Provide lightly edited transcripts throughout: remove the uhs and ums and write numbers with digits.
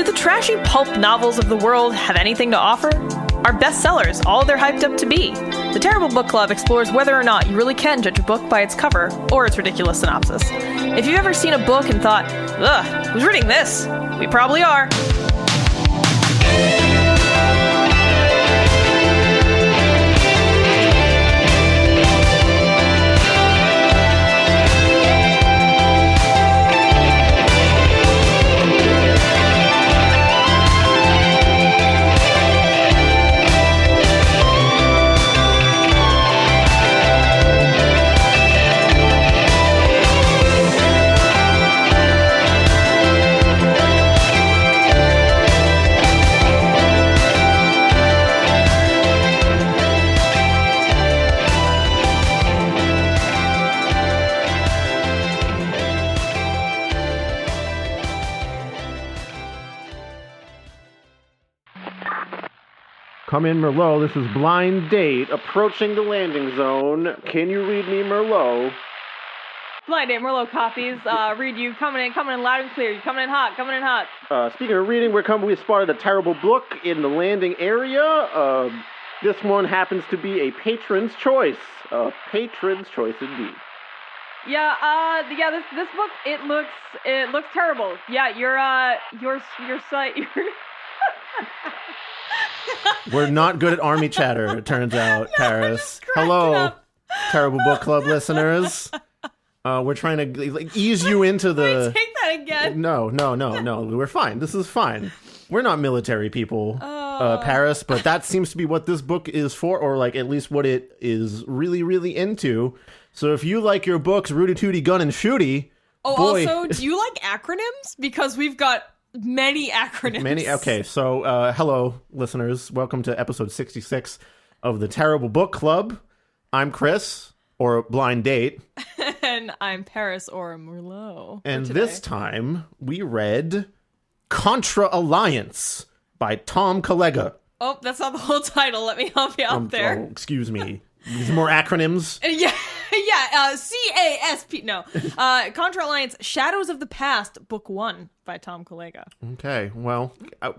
Do the trashy pulp novels of the world have anything to offer? Are bestsellers all they're hyped up to be? The Terrible Book Club explores whether or not you really can judge a book by its cover or its ridiculous synopsis. If you've ever seen a book and thought, ugh, who's reading this? We probably are. Come in, Merlot. This is Blind Date, approaching the landing zone. Can you read me, Merlot? Blind Date Merlot copies. Read you coming in loud and clear. You coming in hot. Speaking of reading, we spotted a terrible book in the landing area. This one happens to be a patron's choice. A patron's choice indeed. This book, it looks terrible. Yeah, your site. We're not good at army chatter, it turns out, No, Paris. Hello, Terrible Book Club listeners. We're trying to ease you into the... Wait, take that again. No. We're fine. This is fine. We're not military people, Paris, but that seems to be what this book is for, or at least what it is really, really into. So if you like your books, Rooty Tooty Gun and Shooty... Also, do you like acronyms? Because we've got... many acronyms. Okay, so hello, listeners. Welcome to episode 66 of the Terrible Book Club. I'm Chris, or Blind Date. And I'm Paris, or Merlot. And this time, we read Contra Alliance by Tom Kolega. Oh, that's not the whole title. Let me help you out there. Oh, excuse me. These more acronyms? Yeah, CASP. No. Contra Alliance, Shadows of the Past, Book 1 by Tom Kolega. Okay, well,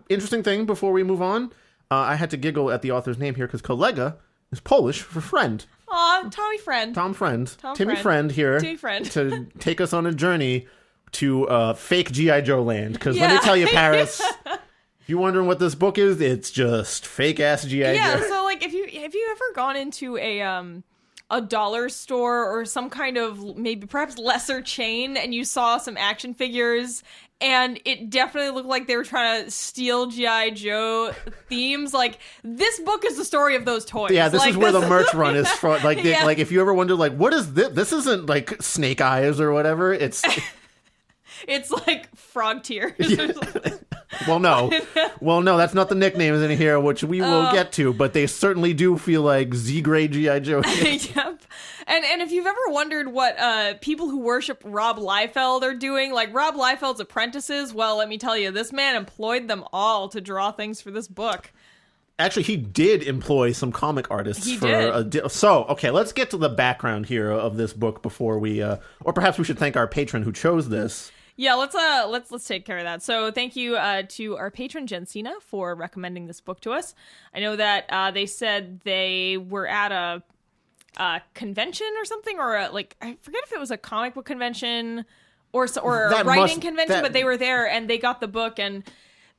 interesting thing before we move on. I had to giggle at the author's name here because Kolega is Polish for friend. Aw, Tommy Friend. Timmy Friend here to take us on a journey to fake G.I. Joe land. Because let me tell you, Paris, if you're wondering what this book is, it's just fake-ass G.I. Joe. Yeah, so if you ever gone into a dollar store or some kind of maybe perhaps lesser chain and you saw some action figures and it definitely looked like they were trying to steal G.I. Joe themes, this book is the story of those toys. Yeah, this is where the merch run is from. If you ever wonder, what is this? This isn't Snake Eyes or whatever. It's like Frog Tears or something. Well, no, that's not the nicknames in here, which we will get to, but they certainly do feel like Z-grade G.I. Joe. Yep. And if you've ever wondered what people who worship Rob Liefeld are doing, like Rob Liefeld's apprentices, well, let me tell you, this man employed them all to draw things for this book. Actually, he did employ some comic artists. So, okay, let's get to the background here of this book before we, or perhaps we should thank our patron who chose this. Yeah, let's take care of that. So thank you to our patron Jensina for recommending this book to us. I know that they said they were at a convention or something, or I forget if it was a comic book convention or a writing convention, but they were there and they got the book and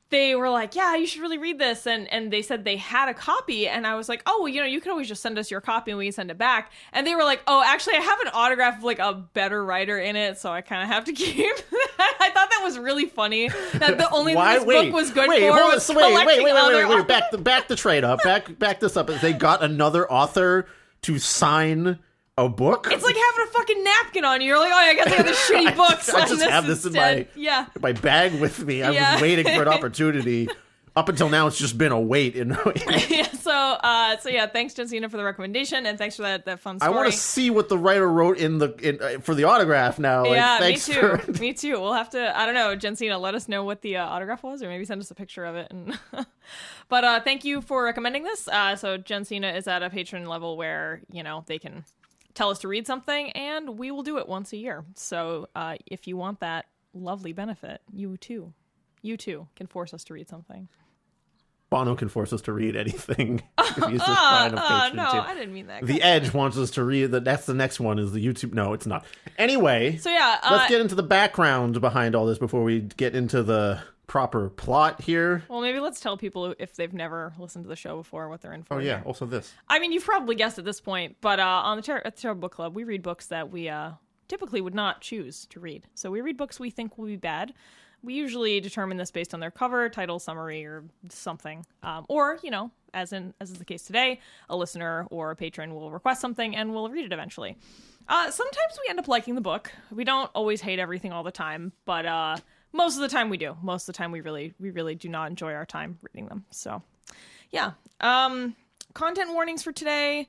they were like, yeah, you should really read this. And they said they had a copy. And I was like, oh, well, you can always just send us your copy and we can send it back. And they were like, oh, actually, I have an autograph of a better writer in it. So I kind of have to keep that. I thought that was really funny. That the only thing this book was good for was collecting other authors. Back the trade up. Back this up. They got another author to sign a book? It's like having a fucking napkin on you. You're like, oh, I guess I have the shitty books. I just have this instead. in my bag with me. I was waiting for an opportunity. Up until now, it's just been a wait. So thanks, Jensina, for the recommendation, and thanks for that fun story. I want to see what the writer wrote for the autograph now. Me too. Me too. We'll have to, I don't know, Jensina, let us know what the autograph was, or maybe send us a picture of it. But thank you for recommending this. So Jensina is at a patron level where, they can tell us to read something, and we will do it once a year. So if you want that lovely benefit, you too You too can force us to read something. Bono can force us to read anything. If he's just buying a Patron no, too. I didn't mean that. The Edge wants us to read that's the next one is the YouTube. No, it's not. Anyway, So yeah, let's get into the background behind all this before we get into the proper plot here. well, maybe let's tell people if they've never listened to the show before what they're in for. Oh yeah, here. also this. I mean, you've probably guessed at this point, but on the Terrible Book Club, we read books that we typically would not choose to read. So we read books we think will be bad. We usually determine this based on their cover, title, summary, or something. Or, as is the case today, a listener or a patron will request something and we'll read it eventually. Sometimes we end up liking the book. We don't always hate everything all the time, but most of the time we do. Most of the time we really do not enjoy our time reading them. So, yeah. Content warnings for today.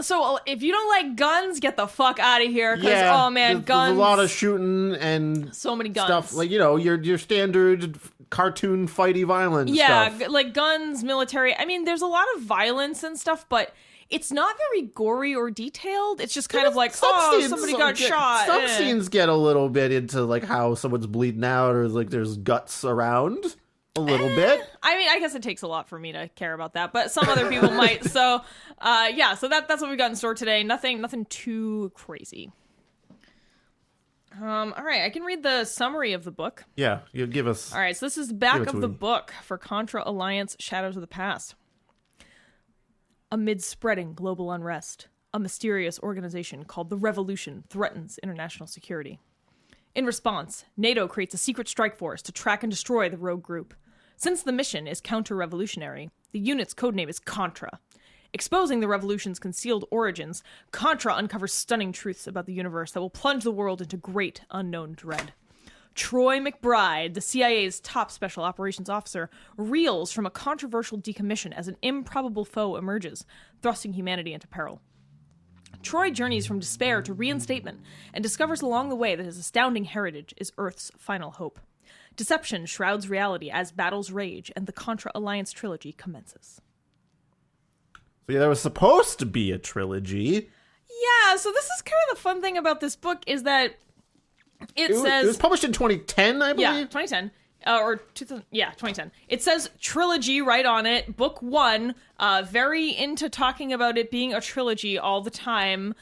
So if you don't like guns, get the fuck out of here. Oh man, guns. There's a lot of shooting and so many guns stuff. Like your standard cartoon fighty violence. Yeah, stuff. like guns, military. I mean, there's a lot of violence and stuff, but it's not very gory or detailed. It's just kind of like, somebody got shot. Some scenes get a little bit into like how someone's bleeding out or like there's guts around. A little bit. I mean, I guess it takes a lot for me to care about that, but some other people might. So, so that's what we got in store today. Nothing too crazy. All right, I can read the summary of the book. Yeah, you give us. All right, so this is the back of the book for Contra Alliance: Shadows of the Past. Amid spreading global unrest, a mysterious organization called the Revolution threatens international security. In response, NATO creates a secret strike force to track and destroy the rogue group. Since the mission is counter-revolutionary, the unit's codename is Contra. Exposing the revolution's concealed origins, Contra uncovers stunning truths about the universe that will plunge the world into great unknown dread. Troy McBride, the CIA's top special operations officer, reels from a controversial decommission as an improbable foe emerges, thrusting humanity into peril. Troy journeys from despair to reinstatement and discovers along the way that his astounding heritage is Earth's final hope. Deception shrouds reality as battles rage and the Contra Alliance trilogy commences. So yeah, there was supposed to be a trilogy. Yeah, so this is kind of the fun thing about this book is that it says... It was published in 2010, I believe? Yeah, 2010. 2010. It says trilogy right on it. Book 1. Very into talking about it being a trilogy all the time.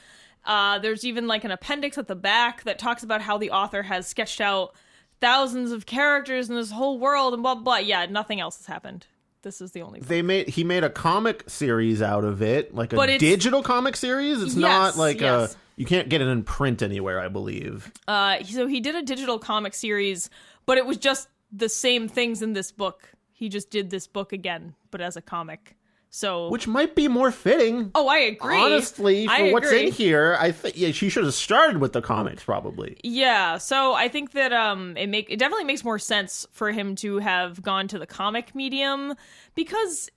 There's even like an appendix at the back that talks about how the author has sketched out thousands of characters in this whole world and blah, blah, blah. Yeah, nothing else has happened. This is the only book. He made a comic series out of it, like a digital comic series. It's not like you can't get it in print anywhere, I believe. So he did a digital comic series, but it was just the same things in this book. He just did this book again, but as a comic. So, which might be more fitting. Oh, I agree. Honestly, for what's in here, I think she should have started with the comics probably. Yeah, so I think that it definitely makes more sense for him to have gone to the comic medium because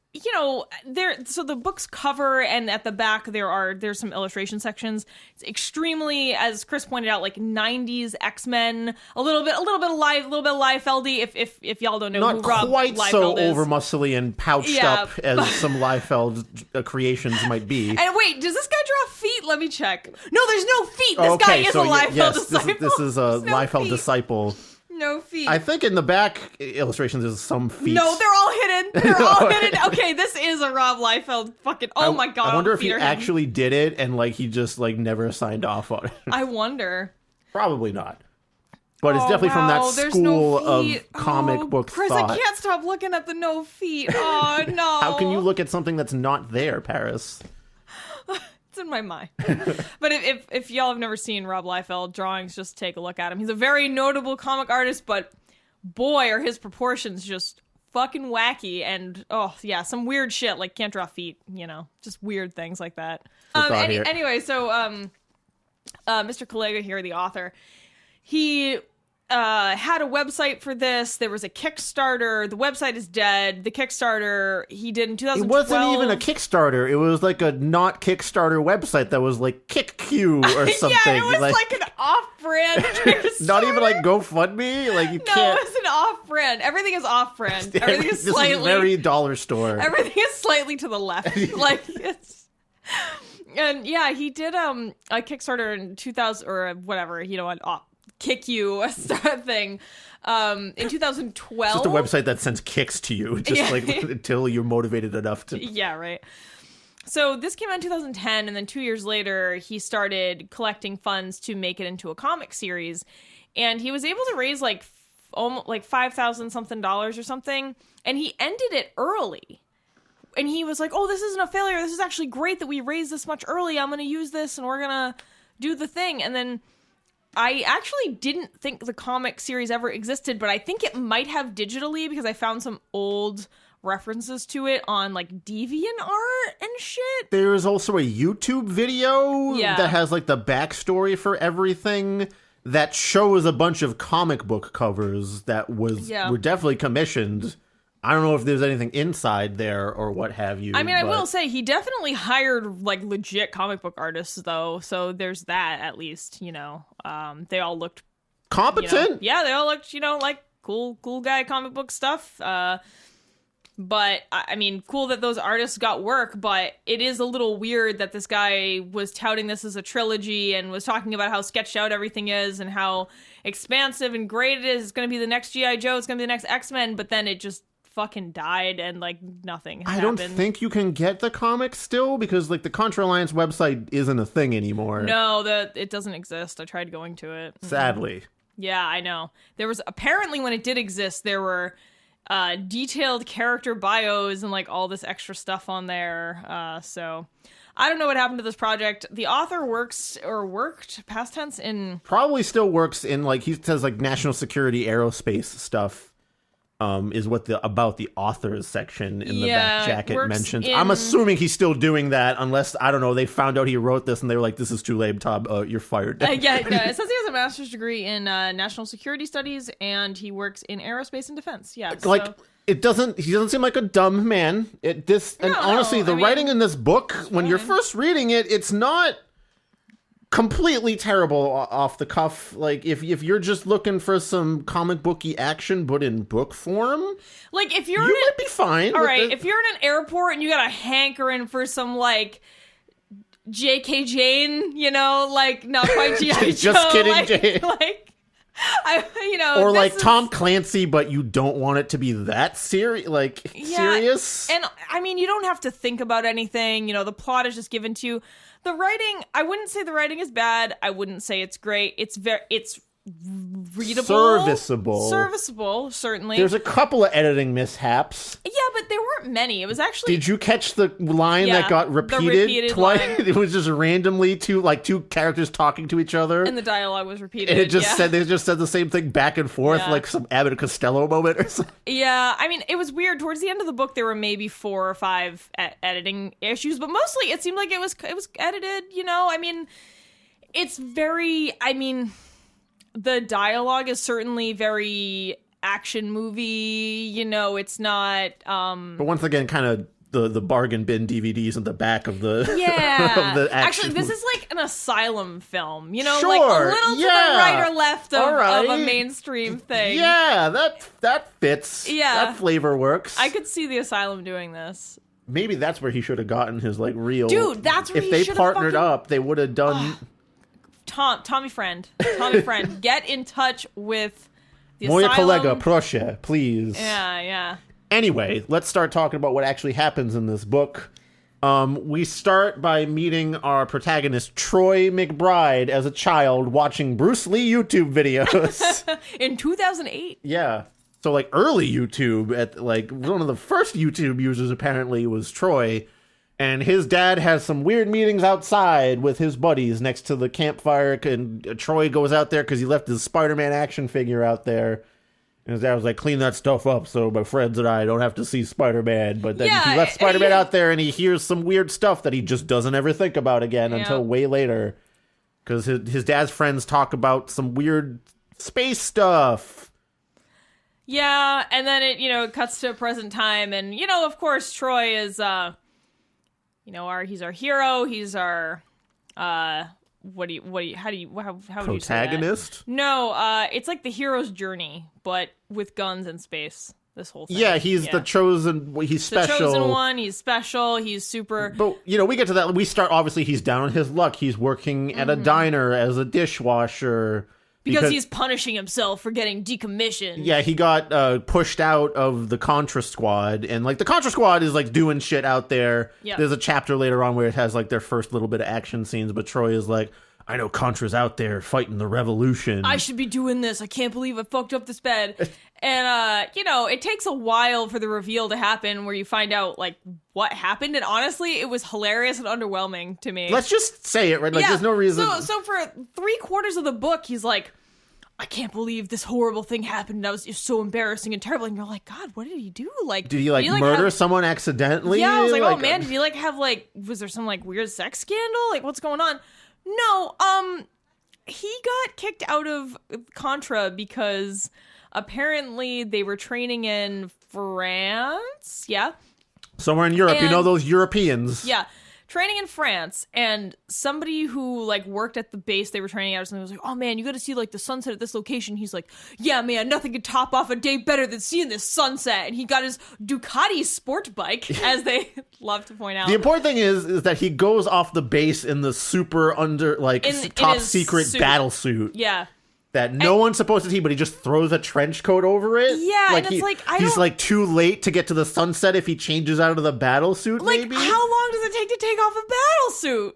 so the book's cover and at the back there's some illustration sections. It's extremely, as Chris pointed out, like 90s X-Men, a little bit of Liefeldy. If y'all don't know not who Rob quite Liefeld so is. over muscly and pouched up as some Liefeld creations might be. And wait, does this guy draw feet? Let me check. No, there's no feet. This guy is a Liefeld disciple. This is a Liefeld disciple. No feet. I think in the back illustrations there's some feet. No, they're all hidden. They're all hidden. Okay, this is a Rob Liefeld fucking... Oh my god. I wonder if he actually did it and like he just like never signed off on it. I wonder. Probably not. But it's definitely from that school of comic book Chris, thought. I can't stop looking at the no feet. Oh, no. How can you look at something that's not there, Paris? It's in my mind. But if y'all have never seen Rob Liefeld drawings, just take a look at him. He's a very notable comic artist, but boy, are his proportions just fucking wacky. And, some weird shit, like can't draw feet, just weird things like that. Anyway, so Mr. Kolega here, the author, he had a website for this. There was a Kickstarter. The website is dead. The Kickstarter he did in 2012. It wasn't even a Kickstarter. It was like a not Kickstarter website that was like KickQ or something. Yeah, it was like an off-brand Kickstarter. Not even like GoFundMe. Like you can't. No, it's an off-brand. Everything is off-brand. Everything is slightly. This is very dollar store. Everything is slightly to the left. Like it's. And yeah, he did a Kickstarter in 2000 or whatever. kick you thing. In 2012. Just a website that sends kicks to you, just like until you're motivated enough to. Yeah, right. So this came out in 2010, and then 2 years later, he started collecting funds to make it into a comic series, and he was able to raise like almost like $5,000 something or something, and he ended it early. And he was like, "Oh, this isn't a failure. This is actually great that we raised this much early. I'm going to use this, and we're going to do the thing." And then I actually didn't think the comic series ever existed, but I think it might have digitally because I found some old references to it on like DeviantArt and shit. There's also a YouTube video that has like the backstory for everything that shows a bunch of comic book covers that were definitely commissioned. I don't know if there's anything inside there or what have you. I mean, I will say he definitely hired like legit comic book artists though, so there's that at least, you know. They all looked competent. You know, they all looked, like cool guy comic book stuff. But I mean, cool that those artists got work, but it is a little weird that this guy was touting this as a trilogy and was talking about how sketched out everything is and how expansive and great it is. It's going to be the next G.I. Joe. It's going to be the next X-Men, but then it just fucking died and like nothing happened. I don't think you can get the comics still because like the Contra Alliance website isn't a thing anymore. No, it doesn't exist. I tried going to it. Sadly. Yeah, I know. There was apparently when it did exist, there were detailed character bios and like all this extra stuff on there. So I don't know what happened to this project. The author worked past tense in probably still works in like he says like national security aerospace stuff. Is what about the authors section in the back jacket mentions. I'm assuming he's still doing that unless, I don't know, they found out he wrote this and they were like, this is too lame, Tom, you're fired. It says he has a master's degree in national security studies and he works in aerospace and defense. Yeah. Like, he doesn't seem like a dumb man. Honestly, the writing in this book, when you're first reading it, it's not completely terrible off the cuff. Like if you're just looking for some comic booky action but in book form, like if you might be fine. All right, if you're in an airport and you got a hankering for some like J.K. Jane, like not quite G.I. Joe, just kidding, Jane. Or like Tom Clancy, but you don't want it to be that serious. Serious. And I mean, you don't have to think about anything. The plot is just given to you. The writing, I wouldn't say the writing is bad. I wouldn't say it's great. It's readable. Serviceable, certainly. There's a couple of editing mishaps. Yeah, but there weren't many. It was actually... Did you catch the line that got repeated twice? It was just randomly two characters talking to each other. And the dialogue was repeated. And they just said the same thing back and forth, like some Abbott and Costello moment or something. Yeah, I mean, it was weird. Towards the end of the book, there were maybe 4 or 5 editing issues, but mostly it seemed like it was edited, I mean, it's very... The dialogue is certainly very action movie, it's not... But once again, kind of the bargain bin DVDs in the back of the, of the action. Actually, this is like an Asylum film, like a little to the right or left of a mainstream thing. Yeah, that fits. Yeah. That flavor works. I could see the Asylum doing this. Maybe that's where he should have gotten his real... Dude, that's where if they partnered up, they would have done... Tommy friend, get in touch with the Moja Asylum. Kolega, proszę, please. Yeah. Anyway, let's start talking about what actually happens in this book. We start by meeting our protagonist, Troy McBride, as a child watching Bruce Lee YouTube videos. In 2008. Yeah. So, early YouTube, at one of the first YouTube users apparently was Troy. And his dad has some weird meetings outside with his buddies next to the campfire. And Troy goes out there because he left his Spider-Man action figure out there. And his dad was like, clean that stuff up so my friends and I don't have to see Spider-Man. But then he left Spider-Man out there and he hears some weird stuff that he just doesn't ever think about again until way later. Because his dad's friends talk about some weird space stuff. Yeah, and then it cuts to present time. And, of course, Troy is... he's our hero. He's our, how would you say that? Protagonist? No, it's like the hero's journey, but with guns and space. This whole thing. Yeah, he's the chosen. He's special. The chosen one. He's special. He's super. But we get to that. We start. Obviously, he's down on his luck. He's working at a diner as a dishwasher. Because he's punishing himself for getting decommissioned. Yeah, he got pushed out of the Contra squad, and like the Contra squad is like doing shit out there. Yep. There's a chapter later on where it has like their first little bit of action scenes, but Troy is like, I know Contra's out there fighting the revolution. I should be doing this. I can't believe I fucked up this bed. And, it takes a while for the reveal to happen where you find out, like, what happened. And honestly, it was hilarious and underwhelming to me. Let's just say it, right? Like, there's no reason. So for 3/4 of the book, he's like, I can't believe this horrible thing happened. That was just so embarrassing and terrible. And you're like, God, what did he do? Like, did he murder someone accidentally? Yeah, I was like, oh man, did he have was there some weird sex scandal? Like, what's going on? No, he got kicked out of Contra because apparently they were training in France. Yeah. Somewhere in Europe, those Europeans. Yeah. Training in France, and somebody who worked at the base they were training at or something was like, oh man, you gotta see the sunset at this location. He's like, yeah man, nothing could top off a day better than seeing this sunset. And he got his Ducati sport bike, as they love to point out. The important thing is that he goes off the base in the super top secret battle suit. Yeah. That no one's supposed to see, but he just throws a trench coat over it. Yeah, and he's too late to get to the sunset if he changes out of the battle suit. Maybe. How long does it take to take off a battle suit?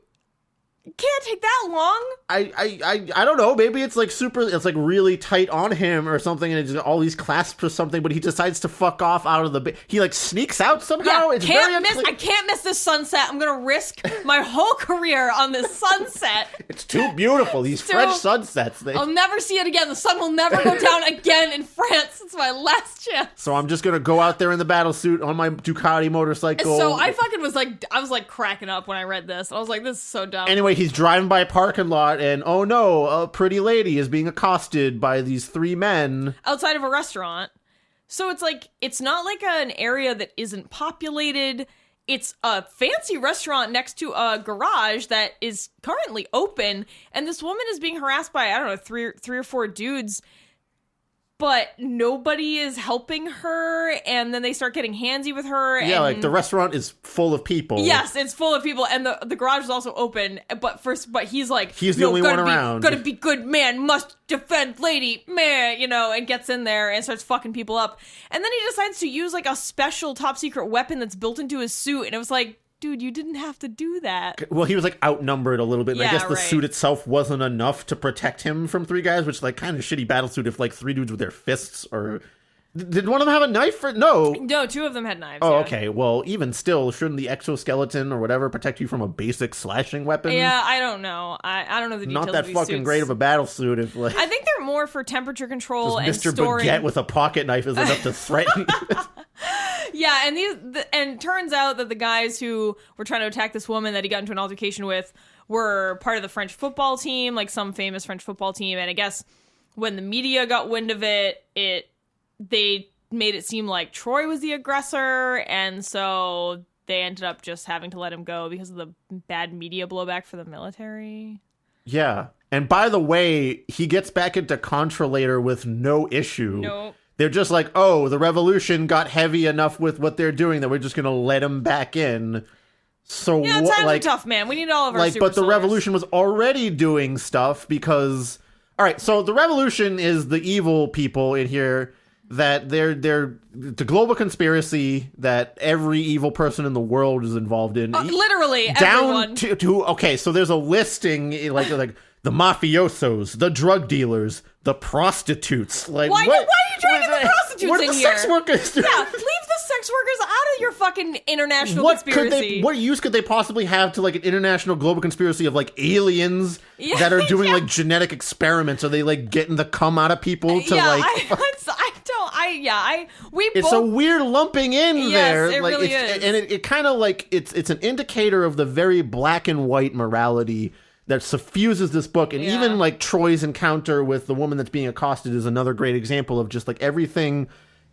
It can't take that long. I don't know. Maybe it's really tight on him or something, and it's all these clasps or something. But he decides to fuck off out of the. He sneaks out somehow. Yeah, it's I can't miss this sunset. I'm gonna risk my whole career on this sunset. It's too beautiful. These French sunsets. I'll never see it again. The sun will never go down again in France. It's my last chance. So I'm just gonna go out there in the battle suit on my Ducati motorcycle. So I fucking was cracking up when I read this. I was like, this is so dumb. Anyway, he's driving by a parking lot, and oh no, a pretty lady is being accosted by these 3 men outside of a restaurant. So it's not an area that isn't populated. It's a fancy restaurant next to a garage that is currently open, and this woman is being harassed by, I don't know, three or four dudes. But nobody is helping her, and then they start getting handsy with her. Yeah, the restaurant is full of people. Yes, it's full of people, and the garage is also open. But he's like, he's the only one around. Gotta be good man, must defend lady, man, and gets in there and starts fucking people up. And then he decides to use a special top secret weapon that's built into his suit, and it was like, dude, you didn't have to do that. Well, he was outnumbered a little bit. And I guess the suit itself wasn't enough to protect him from 3 guys, which kind of shitty battle suit if 3 dudes with their fists or... Did one of them have a knife? No, 2 of them had knives. Oh, yeah. Okay. Well, even still, shouldn't the exoskeleton or whatever protect you from a basic slashing weapon? Yeah, I don't know. I don't know the details. Not that of these fucking suits. Great of a battle suit. If I think they're more for temperature control and Mr. storing. Baguette with a pocket knife is enough to threaten you. Yeah, and turns out that the guys who were trying to attack this woman that he got into an altercation with were part of the French football team, some famous French football team. And I guess when the media got wind of it, they made it seem like Troy was the aggressor, and so they ended up just having to let him go because of the bad media blowback for the military. Yeah. And by the way, he gets back into Contra later with no issue. Nope. They're just like, oh, the revolution got heavy enough with what they're doing that we're just going to let him back in. So times are tough, man. We need all of our super but the soldiers. revolution was already doing stuff because... All right, so the revolution is the evil people in here that they're the global conspiracy that every evil person in the world is involved in. Literally, down everyone. to okay, so there's a listing like the mafiosos, the drug dealers, the prostitutes. Why are you dragging the prostitutes what in are the here? Sex workers doing? Yeah, leave the sex workers out of your fucking international conspiracy. What use could they possibly have to an international global conspiracy of aliens that are doing genetic experiments? Are they getting the cum out of people to It's a weird lumping in there. It really is. And it kind of it's an indicator of the very black and white morality that suffuses this book. And even Troy's encounter with the woman that's being accosted is another great example of just everything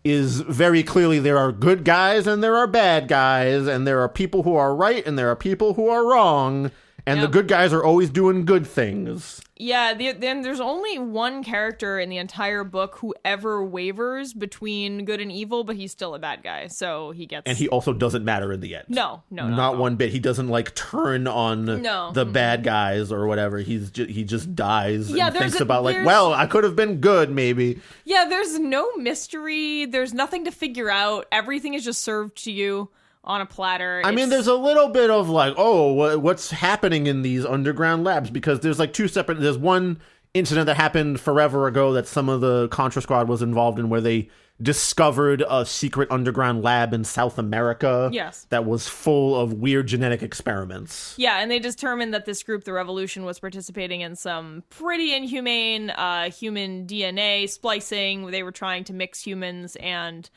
is very clearly there are good guys and there are bad guys, and there are people who are right and there are people who are wrong. And the good guys are always doing good things. Yeah, then there's only one character in the entire book who ever wavers between good and evil, but he's still a bad guy, so he gets... And he also doesn't matter in the end. No. Not one bit. He doesn't, like, turn on the bad guys or whatever. He just dies and thinks about, like, well, I could have been good, maybe. Yeah, there's no mystery. There's nothing to figure out. Everything is just served to you on a platter. I mean, there's a little bit of like, oh, what's happening in these underground labs? Because there's like there's one incident that happened forever ago that some of the Contra squad was involved in where they discovered a secret underground lab in South America. Yes. That was full of weird genetic experiments. Yeah, and they determined that this group, the Revolution, was participating in some pretty inhumane human DNA splicing. They were trying to mix humans and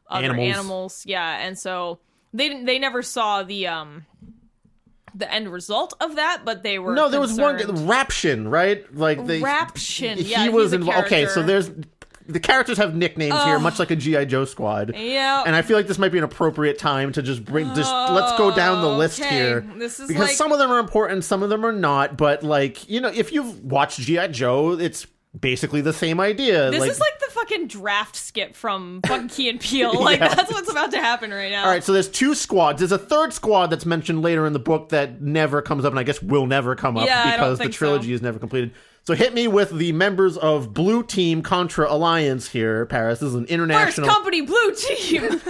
other animals. Yeah, and so... They never saw the end result of that, but they were there was one Raption, right? Like Raption. He was involved. Okay, so the characters have nicknames here, much like a G.I. Joe squad. Yeah, and I feel like this might be an appropriate time to just let's go down the list here, because some of them are important, some of them are not. But like if you've watched G.I. Joe, it's basically the same idea. This is like the fucking draft skip from fucking Key and Peele. Like, that's what's about to happen right now. All right, so there's two squads. There's a third squad that's mentioned later in the book that never comes up, and I guess will never come up because the trilogy is never completed. So hit me with the members of Blue Team Contra Alliance here, Paris. This is an international... First Company Blue Team!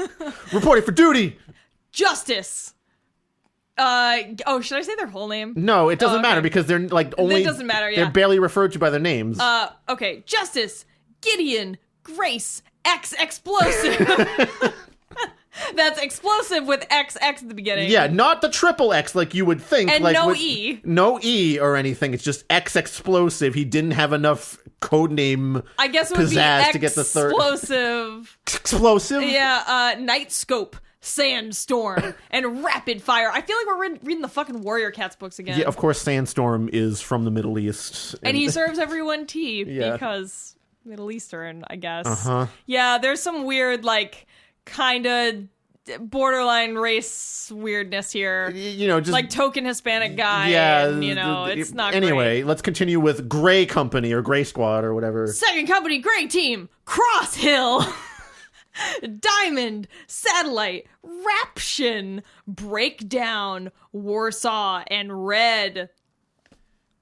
Reporting for duty! Justice! Should I say their whole name? No, it doesn't matter because they're like only... It doesn't matter, yeah. They're barely referred to by their names. Okay. Justice, Gideon, Grace, X Explosive. That's explosive with XX at the beginning. Yeah, not the triple X like you would think. And like no E. No E or anything. It's just X Explosive. He didn't have enough codename I guess it would be to get the third. Explosive. Explosive? Yeah, Nightscope. Sandstorm and Rapid Fire. I feel like we're reading the fucking Warrior Cats books again. Yeah, of course, Sandstorm is from the Middle East. And he serves everyone tea because Middle Eastern, I guess. Uh-huh. Yeah, there's some weird, like, kind of borderline race weirdness here. Just... like token Hispanic guy. Yeah. And, it's not Anyway, great. Let's continue with Gray Company or Gray Squad or whatever. Second Company, Gray Team, Cross Hill. Diamond, Satellite, Raption, Breakdown, Warsaw, and Red.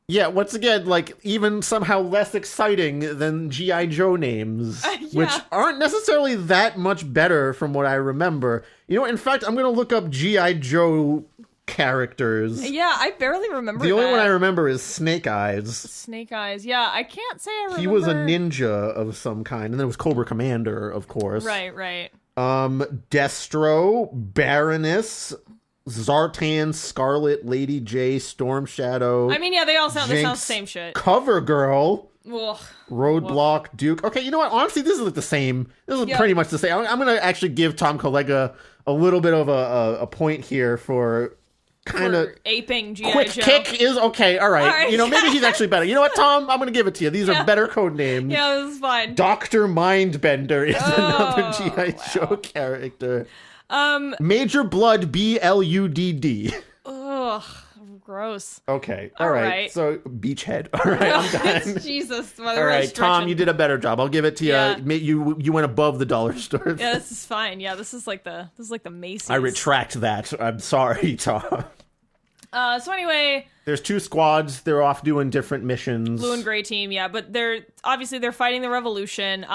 Yeah, once again, like, even somehow less exciting than G.I. Joe names, which aren't necessarily that much better from what I remember. In fact, I'm going to look up G.I. Joe characters. Yeah, I barely remember The only one I remember is Snake Eyes. Snake Eyes, yeah, I can't say I remember. He was a ninja of some kind, and there was Cobra Commander, of course. Right. Destro, Baroness, Zartan, Scarlet, Lady J, Storm Shadow. I mean, yeah, they sound the same shit. Cover Girl. Ugh. Roadblock, Duke. Okay, you know what? Honestly, this is like the same. This is pretty much the same. I'm going to actually give Tom Kolega a little bit of a point here for kind of aping G.I. Quick Joe. Kick is okay. All right. Maybe he's actually better. You know what, Tom? I'm going to give it to you. These are better code names. Yeah, this is fine. Dr. Mindbender is another G.I. Joe character. Major Blood, BLUDD. Ugh. Gross. Okay. All right. So Beachhead. All right, I'm done. Jesus. All right, Tom, you did a better job. I'll give it to you. Yeah. You went above the dollar store. Yeah, this is fine. Yeah, this is like the Macy's. I retract that. I'm sorry, Tom. So anyway, there's two squads. They're off doing different missions. Blue and Gray team, yeah, but they're fighting the revolution.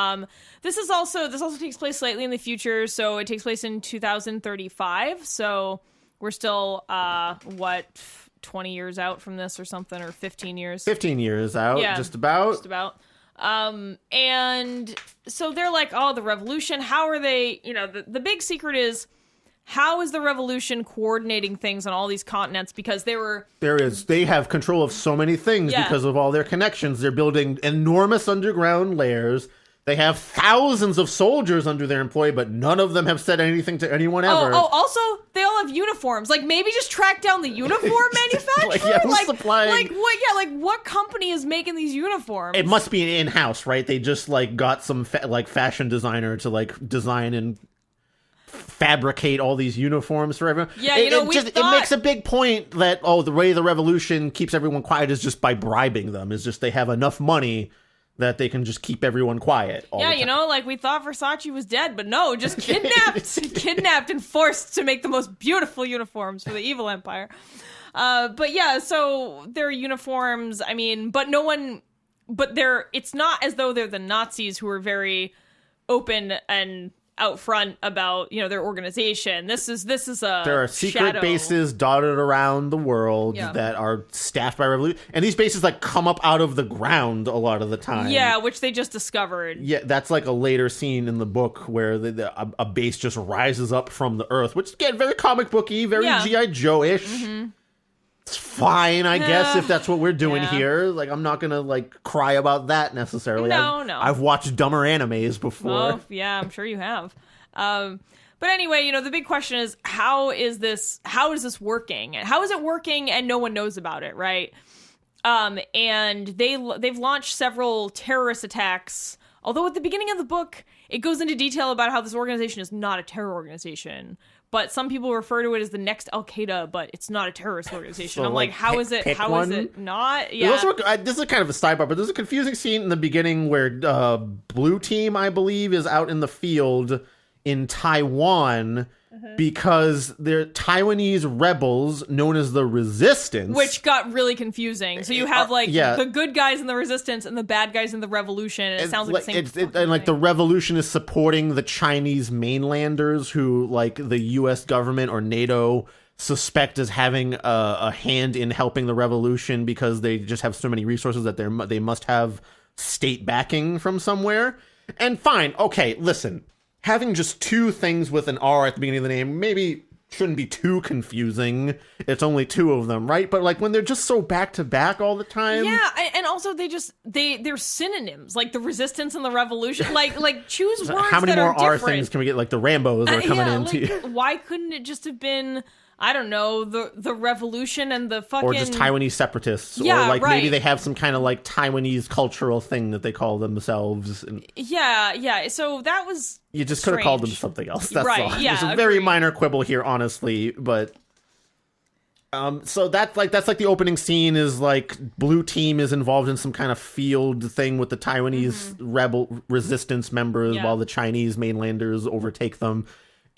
This also takes place slightly in the future, so it takes place in 2035. So we're still 20 years out from this or something, or 15 years. 15 years out, just about. And so they're like, oh, the revolution, how are they, the big secret is, how is the revolution coordinating things on all these continents? Because they have control of so many things because of all their connections. They're building enormous underground layers. They have thousands of soldiers under their employ, but none of them have said anything to anyone ever. Also, they all have uniforms. Like, maybe just track down the uniform manufacturer? Who's supplying? What company is making these uniforms? It must be in-house, right? They just, got some, fashion designer to, design and... fabricate all these uniforms for everyone. Yeah, it makes a big point that, the way the revolution keeps everyone quiet is just by bribing them. Is just they have enough money that they can just keep everyone quiet all the time. Like we thought Versace was dead, but no, just kidnapped and forced to make the most beautiful uniforms for the evil empire. But yeah, so their uniforms, I mean, but it's not as though they're the Nazis who are very open and out front about, their organization. This is there are secret bases dotted around the world that are staffed by revolution, and these bases like come up out of the ground a lot of the time. Yeah, which they just discovered. Yeah, that's like a later scene in the book where a base just rises up from the earth, which again, very comic booky, very G.I. Joe-ish. Mm-hmm. It's fine, I guess, if that's what we're doing here. Like, I'm not gonna cry about that necessarily. No. I've watched dumber animes before. Oh, yeah, I'm sure you have. But anyway, the big question is, how is this working? And how is it working and no one knows about it, right? And they've launched several terrorist attacks, although at the beginning of the book, it goes into detail about how this organization is not a terror organization. But some people refer to it as the next Al-Qaeda, but it's not a terrorist organization. So, I'm like, how is it? How is it not? Yeah. This is kind of a sidebar, but there's a confusing scene in the beginning where Blue Team, I believe, is out in the field in Taiwan because they're Taiwanese rebels known as the Resistance. Which got really confusing. So you have the good guys in the Resistance and the bad guys in the Revolution, and it sounds like the same thing. The Revolution is supporting the Chinese mainlanders who the US government or NATO suspect as having a hand in helping the revolution because they just have so many resources that they must have state backing from somewhere. And fine, okay, listen. Having just two things with an R at the beginning of the name maybe shouldn't be too confusing. It's only two of them, right? But when they're just so back to back all the time. Yeah, and also they're synonyms, like the Resistance and the Revolution. Like choose words. How many that more are R things can we get? Like the Rambos are coming into. Why couldn't it just have been, I don't know, the Revolution and the fucking... Or just Taiwanese separatists. Yeah, or maybe they have some kind of Taiwanese cultural thing that they call themselves. Yeah. So that was You just could have called them something else. That's right, all. Yeah, There's a very minor quibble here, honestly, but... So that's the opening scene is Blue Team is involved in some kind of field thing with the Taiwanese rebel resistance members while the Chinese mainlanders overtake them.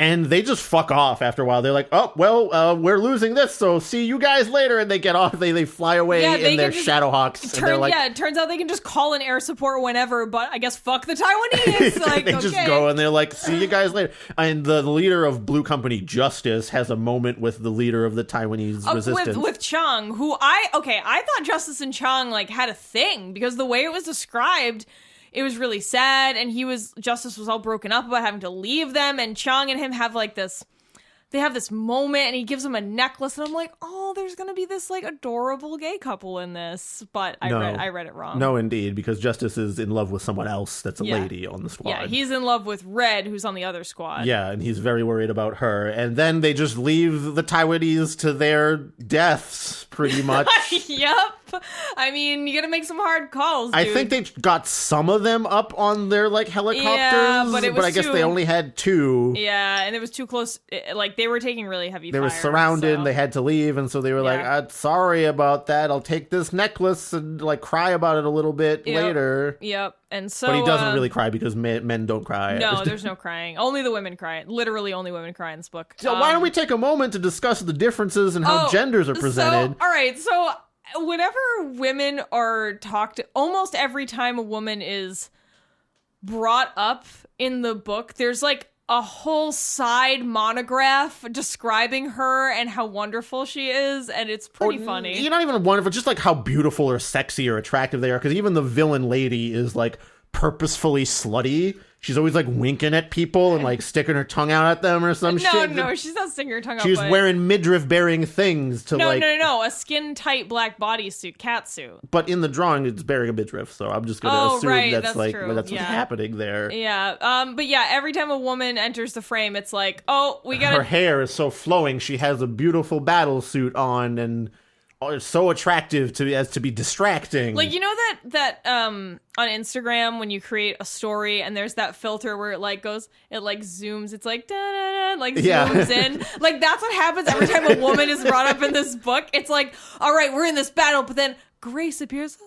And they just fuck off after a while. They're like, oh, well, we're losing this, so see you guys later. And they get off. They fly away in their Shadowhawks. It turns out they can just call in air support whenever, but I guess fuck the Taiwanese. They just go and they're like, see you guys later. And the leader of Blue Company, Justice, has a moment with the leader of the Taiwanese resistance. With Chung, who I thought Justice and Chung had a thing, because the way it was described... It was really sad, and Justice was all broken up about having to leave them, and Chung and him have they have this moment, and he gives him a necklace, and I'm like, oh, there's gonna be this adorable gay couple in this, but I read it wrong. No, indeed, because Justice is in love with someone else that's a lady on the squad. Yeah, he's in love with Red, who's on the other squad. Yeah, and he's very worried about her, and then they just leave the Taiwanese to their deaths, pretty much. Yep. I mean, you gotta make some hard calls, dude. I think they got some of them up on their helicopters, but I guess they only had two. Yeah, and it was too close. They were taking really heavy fire. They were surrounded, they had to leave, and so they were like, sorry about that, I'll take this necklace and cry about it a little bit later. Yep. And so, but he doesn't really cry because men don't cry. No, there's no crying. Only the women cry. Literally only women cry in this book. So why don't we take a moment to discuss the differences in how genders are presented? All right, so whenever women are talked, almost every time a woman is brought up in the book, there's a whole side monograph describing her and how wonderful she is, and it's pretty funny. You're not even wonderful, just how beautiful or sexy or attractive they are, because even the villain lady is purposefully slutty. She's always winking at people and sticking her tongue out at them or some shit. No, she's not sticking her tongue out. She's wearing midriff-bearing things to No, a skin-tight black bodysuit, catsuit. But in the drawing, it's bearing a midriff, so I'm just gonna assume that's what's happening there. Yeah, but yeah, every time a woman enters the frame, it's we got her hair is so flowing. She has a beautiful battle suit on, and so attractive as to be distracting. Like, you know that on Instagram when you create a story and there's that filter where it like zooms, it's like da-da-da, like zooms in. Like, that's what happens every time a woman is brought up in this book. It's like, all right, we're in this battle, but then Grace appears.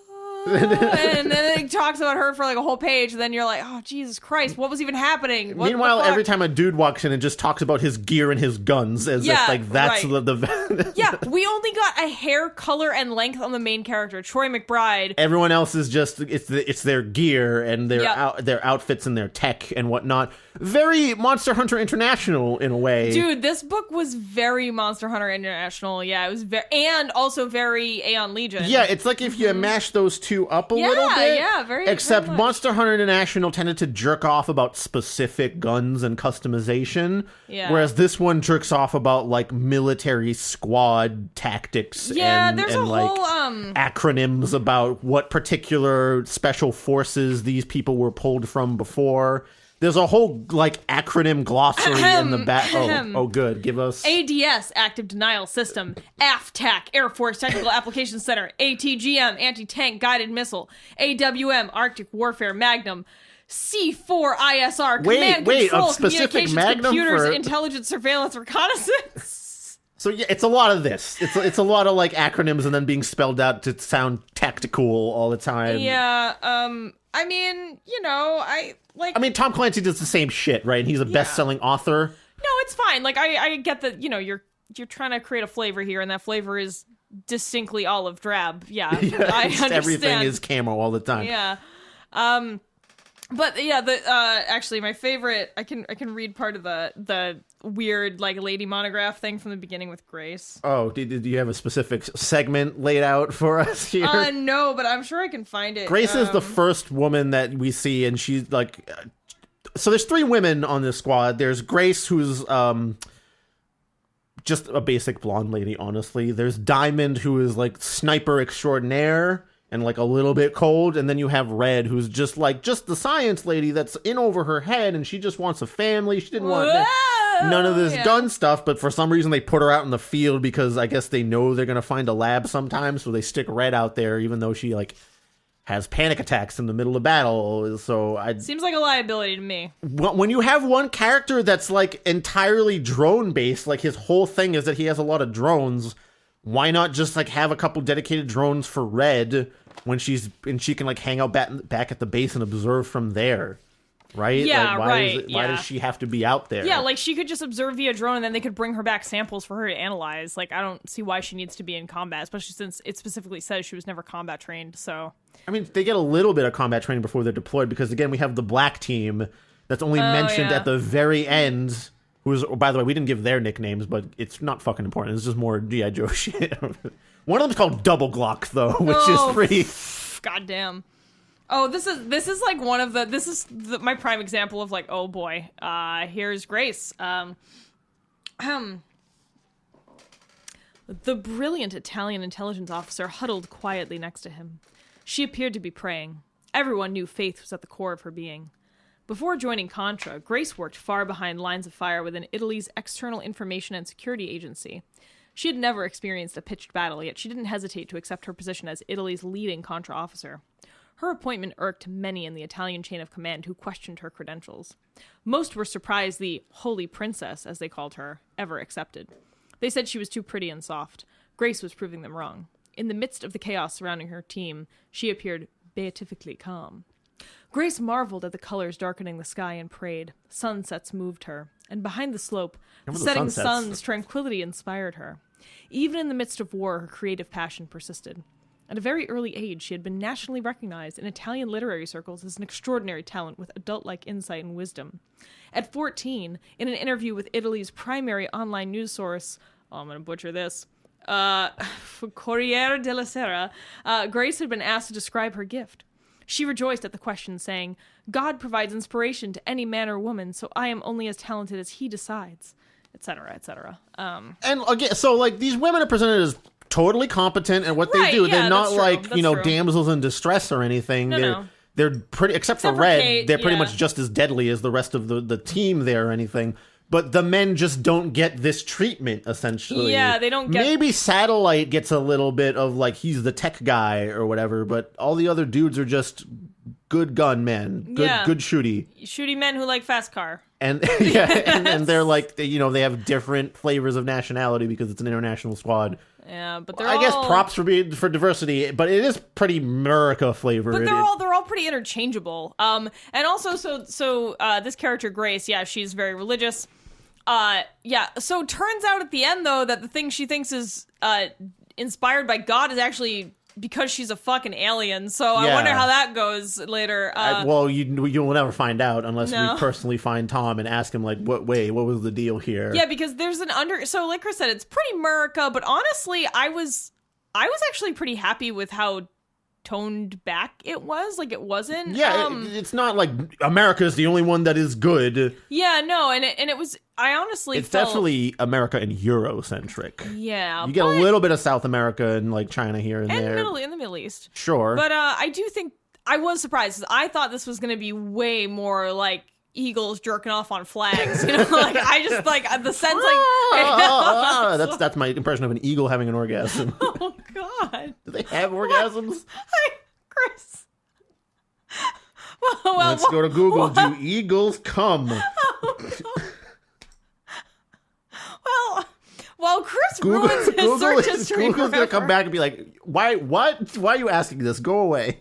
And then it talks about her for like a whole page, and then you're like, oh, Jesus Christ, what was even happening? Meanwhile, every time a dude walks in and just talks about his gear and his guns, as if like that's right. the Yeah, we only got a hair color and length on the main character, Troy McBride. Everyone else is just it's their gear and their outfits and their tech and whatnot. Very Monster Hunter International in a way. Dude, this book was very Monster Hunter International. Yeah, it was and also very Aeon Legion. Yeah, it's like if you mash those two up a little bit. Yeah, very. Except very Monster Hunter International tended to jerk off about specific guns and customization. Yeah. Whereas this one jerks off about like military squad tactics. Yeah, there's a like, whole acronyms about what particular special forces these people were pulled from before. There's a whole, like, acronym glossary in the back. Oh, good. Give us... ADS, Active Denial System. AFTAC, Air Force Technical Applications Center. ATGM, Anti-Tank Guided Missile. AWM, Arctic Warfare Magnum. C4ISR, Command Control, Communications, Computers, Intelligence, Surveillance, Reconnaissance. So, yeah, it's a lot of this. It's a lot of, like, acronyms and then being spelled out to sound tactical all the time. Yeah, I mean, you know, I mean, Tom Clancy does the same shit, right? And he's a best-selling author. No, it's fine. Like, I get that, you know, you're trying to create a flavor here, and that flavor is distinctly olive drab. Yeah, I understand. Everything is camo all the time. Yeah. But yeah, actually my favorite, I can read part of the weird like lady monograph thing from the beginning with Grace. Oh, did you have a specific segment laid out for us here? No, but I'm sure I can find it. Grace is the first woman that we see, and she's like, so there's 3 women on this squad. There's Grace, who's just a basic blonde lady, honestly. There's Diamond, who is like sniper extraordinaire and like a little bit cold, and then you have Red, who's just the science lady that's in over her head, and she just wants a family. She didn't want none of this gun stuff, but for some reason they put her out in the field because I guess they know they're gonna find a lab sometime, so they stick Red out there, even though she like has panic attacks in the middle of battle. So seems like a liability to me. When you have one character that's like entirely drone based, like his whole thing is that he has a lot of drones. Why not just like have a couple dedicated drones for Red when she can like hang out back at the base and observe from there, right? Yeah, like, why does she have to be out there? Yeah, like she could just observe via drone and then they could bring her back samples for her to analyze. Like, I don't see why she needs to be in combat, especially since it specifically says she was never combat trained. So I mean, they get a little bit of combat training before they're deployed because again, we have the black team that's only mentioned at the very end. Who's, by the way, we didn't give their nicknames, but it's not fucking important. It's just more G.I. Joe shit. One of them's called Double Glock, though, which is pretty... Goddamn. Oh, this is like one of the... This is my prime example of like, oh boy, here's Grace. The brilliant Italian intelligence officer huddled quietly next to him. She appeared to be praying. Everyone knew faith was at the core of her being. Before joining Contra, Grace worked far behind lines of fire within Italy's External Information and Security Agency. She had never experienced a pitched battle, yet she didn't hesitate to accept her position as Italy's leading Contra officer. Her appointment irked many in the Italian chain of command who questioned her credentials. Most were surprised the Holy Princess, as they called her, ever accepted. They said she was too pretty and soft. Grace was proving them wrong. In the midst of the chaos surrounding her team, she appeared beatifically calm. Grace marveled at the colors darkening the sky and prayed. Sunsets moved her, and behind the slope, the setting sun's tranquility inspired her. Even in the midst of war, her creative passion persisted. At a very early age, she had been nationally recognized in Italian literary circles as an extraordinary talent with adult-like insight and wisdom. At 14, in an interview with Italy's primary online news source, I'm going to butcher this, Corriere della Sera, Grace had been asked to describe her gift. She rejoiced at the question, saying, "God provides inspiration to any man or woman, so I am only as talented as he decides," etc., etc. And again, so like these women are presented as totally competent at what they do. Yeah, they're not like, true. Damsels in distress or anything. No. They're pretty, except for Red, Kate, they're pretty much just as deadly as the rest of the team there or anything. but the men just don't get this treatment, essentially. Yeah, they don't get... Maybe Satellite gets a little bit of, like, he's the tech guy or whatever, but all the other dudes are just good gun men. Good shooty. Shooty men who like fast car. And and they're like, they have different flavors of nationality because it's an international squad. Yeah, but I guess props for diversity, but it is pretty America flavored. But they're all pretty interchangeable. And also, so this character Grace, she's very religious. So turns out at the end though that the thing she thinks is inspired by God is actually because she's a fucking alien. So I wonder how that goes later. Well, you'll never find out unless we personally find Tom and ask him, like, what was the deal here? Yeah, because there's so like Chris said, it's pretty America, but honestly, I was actually pretty happy with how toned back it was. Like, it wasn't it's not like America's the only one that is good. And it was, I honestly it's definitely America and Eurocentric. You get a little bit of South America and like China here and there, in the Middle East, sure, but I do think I was surprised. I thought this was going to be way more like eagles jerking off on flags, like I just like the sense like that's my impression of an eagle having an orgasm. Oh God, do they have orgasms? Chris, well, let's go to Google. Do eagles come? Well, Chris ruins his search history. Google's gonna come back and be like, why are you asking this? Go away.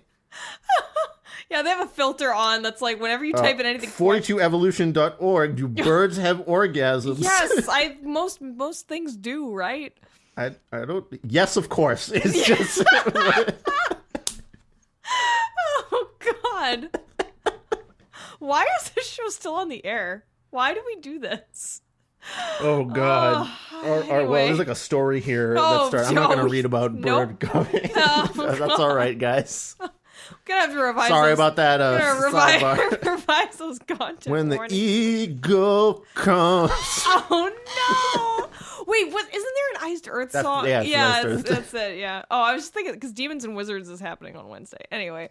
Yeah, they have a filter on that's like whenever you type in anything. 42evolution.org. Do birds have orgasms? Yes, most things do, right? I don't. Yes, of course. It's just. Oh God! Why is this show still on the air? Why do we do this? Oh God! Anyway. Well, there's like a story here that starts. I'm not going to read about bird coming. That's all right, guys. Gonna have to revise. Sorry about that. Revise those content. When the eagle comes. Oh no! Wait, isn't there an Iced Earth song? That's it. Yeah. Oh, I was just thinking because Demons and Wizards is happening on Wednesday. Anyway.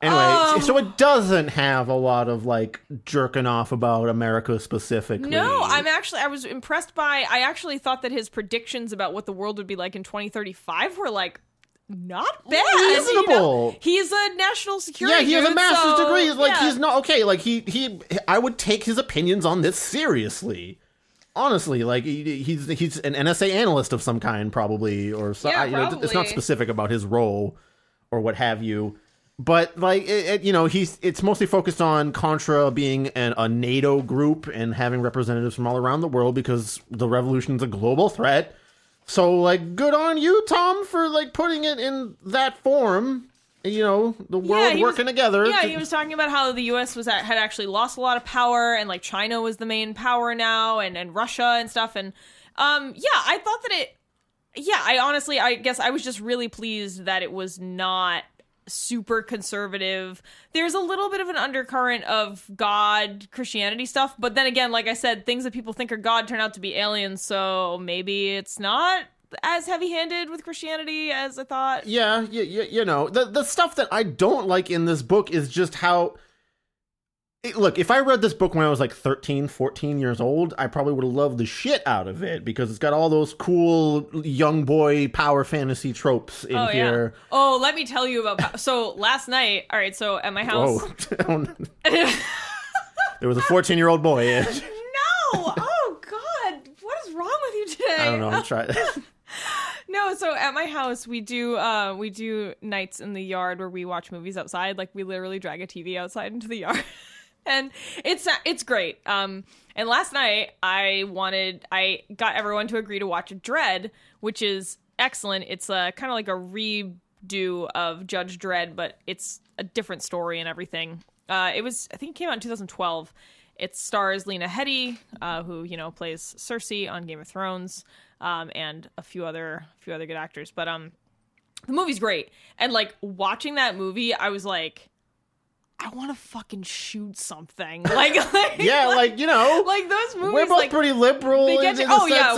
Anyway, so it doesn't have a lot of like jerking off about America specifically. No, I was impressed by. I actually thought that his predictions about what the world would be like in 2035 were like not bad. Reasonable. He's a national security. Yeah, he has a master's degree. Like he's not okay. Like he I would take his opinions on this seriously. Honestly, like he's an NSA analyst of some kind, probably, or so. Probably. It's not specific about his role or what have you. But like it's mostly focused on Contra being a NATO group and having representatives from all around the world because the revolution's a global threat. So like, good on you, Tom, for like putting it in that form. The world working together. Yeah, he was talking about how the U.S. had actually lost a lot of power, and like China was the main power now, and Russia and stuff. And I thought that it. Yeah, I guess I was just really pleased that it was not super conservative. There's a little bit of an undercurrent of God Christianity stuff, but then again, like I said, things that people think are God turn out to be aliens, so maybe it's not as heavy-handed with Christianity as I thought. Yeah, the stuff that I don't like in this book is just how look, if I read this book when I was like 13, 14 years old, I probably would have loved the shit out of it because it's got all those cool young boy power fantasy tropes in here. Yeah. Oh, let me tell you about... So last night, all right, so at my house... Whoa. There was a 14-year-old boy in. No! Oh, God. What is wrong with you today? I don't know. I'm trying... No, so at my house we do nights in the yard where we watch movies outside. Like we literally drag a TV outside into the yard. And it's great. And last night I got everyone to agree to watch Dredd, which is excellent. It's kind of like a redo of Judge Dredd, but it's a different story and everything. I think it came out in 2012. It stars Lena Headey, who plays Cersei on Game of Thrones, and a few other good actors. But the movie's great, and like watching that movie, I was like, I want to fucking shoot something. Yeah, like, you know. Like those movies. We're both pretty liberal in the sense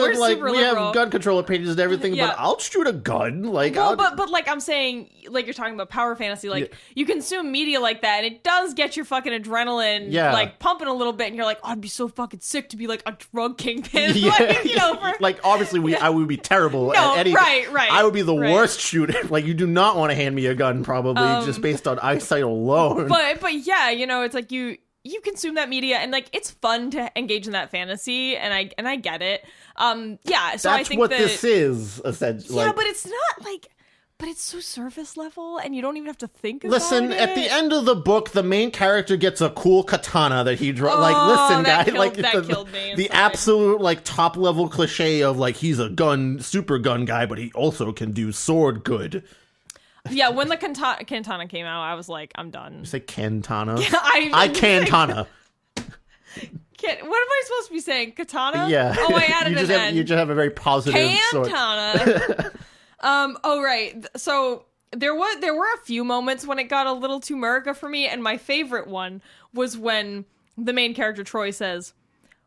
we're of, like, super we liberal. have gun control pages and everything, but I'll shoot a gun. Like, well, but like I'm saying, like you're talking about power fantasy, like you consume media like that, and it does get your fucking adrenaline like pumping a little bit, and you're like, oh, I'd be so fucking sick to be like a drug kingpin. Like, you know, like obviously I would be terrible at anything. Right. I would be the worst shooter. Like, you do not want to hand me a gun, probably, just based on eyesight alone. But yeah, you know, it's like you consume that media, and like it's fun to engage in that fantasy, and I get it. So that's I think what this is essentially. Yeah, but it's not like. But it's so surface level, and you don't even have to think about it. Listen, at the end of the book, the main character gets a cool katana that he draws. Like, listen, guy, that killed me. The absolute like top level cliche of like he's a super gun guy, but he also can do sword good. Yeah, when the katana came out, I was like, I'm done. You say Kantana? Yeah, I Kantana. What am I supposed to be saying? Katana? Yeah. Oh, I added an N. You just have a very positive Kantana. Right. So there were a few moments when it got a little too America for me, and my favorite one was when the main character Troy says,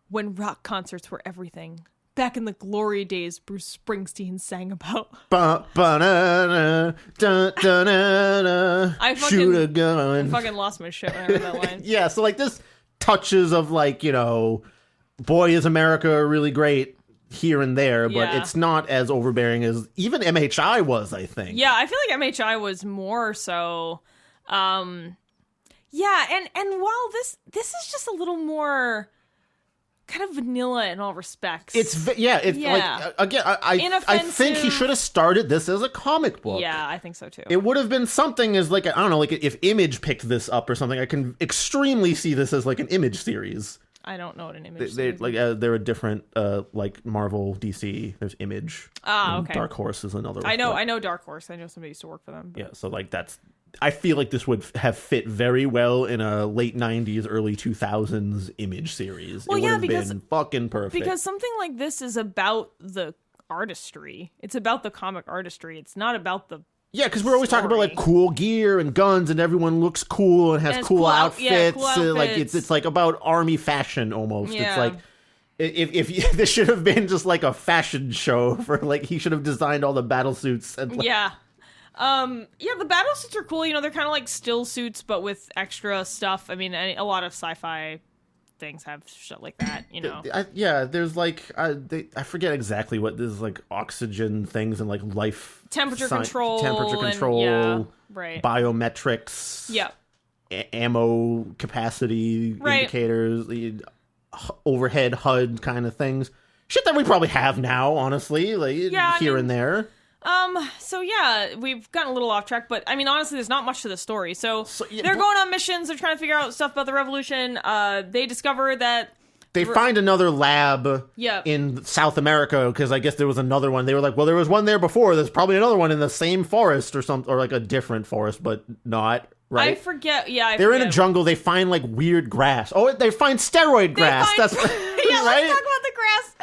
"When rock concerts were everything. Back in the glory days Bruce Springsteen sang about." Shoot a gun. I fucking lost my shit when I heard that line. Yeah, so like this touches of like, you know, boy is America really great here and there, but it's not as overbearing as even MHI was, I think. Yeah, I feel like MHI was more so. And while this is just a little more kind of vanilla in all respects. Like again, I think he should have started this as a comic book. Yeah, I think so too. It would have been something as like, I don't know, like if Image picked this up or something. I can extremely see this as like an Image series. I don't know what an Image series is. They're a different like Marvel, DC. There's Image. Okay. Dark Horse is another. I know Dark Horse. I know somebody used to work for them. But. Yeah, so like I feel like this would have fit very well in a late 90s, early 2000s Image series. Well, it would have been fucking perfect. Because something like this is about the artistry. It's about the comic artistry. It's not about the Yeah, because we're always talking about like cool gear and guns, and everyone looks cool and has cool outfits. Cool outfits. Like it's like about army fashion almost. Yeah. It's like if this should have been just like a fashion show for like he should have designed all the battle suits and the battle suits are cool. You know, they're kind of like still suits but with extra stuff. I mean, a lot of sci-fi things have shit like that, you know. There's like I forget exactly what this is, like oxygen things and like life temperature control, right, biometrics, ammo capacity indicators, overhead HUD kind of things, shit that we probably have now, honestly, like and there. So we've gotten a little off track, but I mean, honestly, there's not much to the story. So they're going on missions. They're trying to figure out stuff about the revolution. They discover that they find another lab in South America, because I guess there was another one. They were like, well, there was one there before. There's probably another one in the same forest or something, or like a different forest, but not. Right? I forget. Yeah, they're in a jungle. They find like weird grass. Oh, they find steroid grass. That's right. Let's talk about the grass.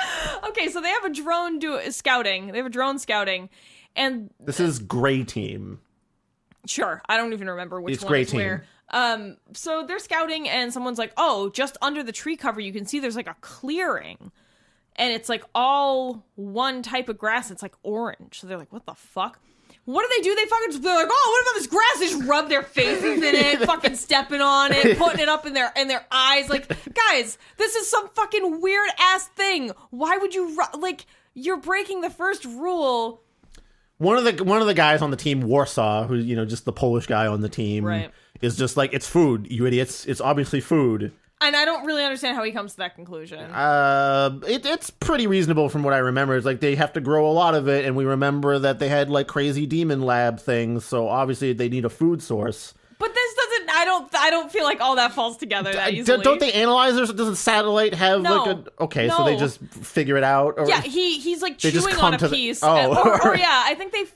Okay, so they have a drone scouting. They have a drone scouting, and this is Gray Team. Sure, I don't even remember which one Gray is Team. Where. So they're scouting, and someone's like, "Oh, just under the tree cover, you can see there's like a clearing." And it's like all one type of grass. It's like orange. So they're like, "What the fuck?" What do? They're like, "Oh, what about this grass?" They just rub their faces in it, fucking stepping on it, putting it up in their eyes. Like, guys, this is some fucking weird ass thing. Why would you you're breaking the first rule? One of the guys on the team, Warsaw, who's just the Polish guy on the team, right, is just like, "It's food, you idiots. It's obviously food." And I don't really understand how he comes to that conclusion. It's pretty reasonable from what I remember. It's like they have to grow a lot of it, and we remember that they had like crazy demon lab things, so obviously they need a food source. But this doesn't. I don't feel like all that falls together that easily. Don't they analyze this? Doesn't satellite have so they just figure it out? Or he's like chewing on a piece. I think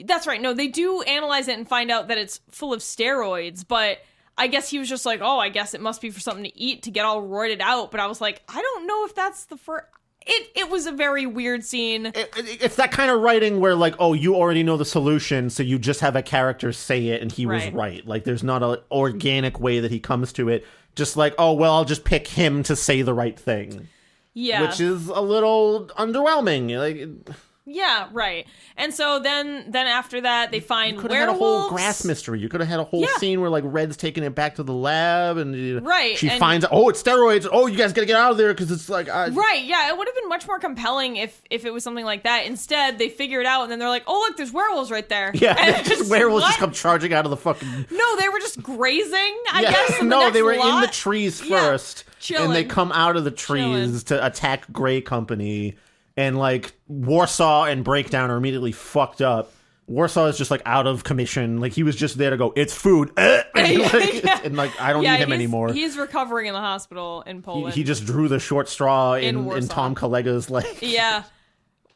that's right. No, they do analyze it and find out that it's full of steroids, but I guess he was just like, oh, I guess it must be for something to eat to get all roided out. But I was like, I don't know if that's the first. It was a very weird scene. It's that kind of writing where, like, oh, you already know the solution, so you just have a character say it, and he was right. Like, there's not an organic way that he comes to it. Just like, oh, well, I'll just pick him to say the right thing. Yeah. Which is a little underwhelming. Like... Yeah, right. And so then after that, they find werewolves. You could have had a whole grass mystery. You could have had a whole scene where, like, Red's taking it back to the lab, and she and finds out, oh, it's steroids. Oh, you guys gotta get out of there, because it's like... Right, yeah, it would have been much more compelling if it was something like that. Instead, they figure it out, and then they're like, oh, look, there's werewolves right there. Yeah, and just werewolves just come charging out of the fucking... No, they were just grazing, I guess, in the No, next they were lot. in the trees first, chilling. And they come out of the trees to attack Grey Company. And, like, Warsaw and Breakdown are immediately fucked up. Warsaw is just, like, out of commission. Like, he was just there to go, it's food. And, I don't need him anymore. He's recovering in the hospital in Poland. He just drew the short straw in Tom Kolega's, like... Yeah.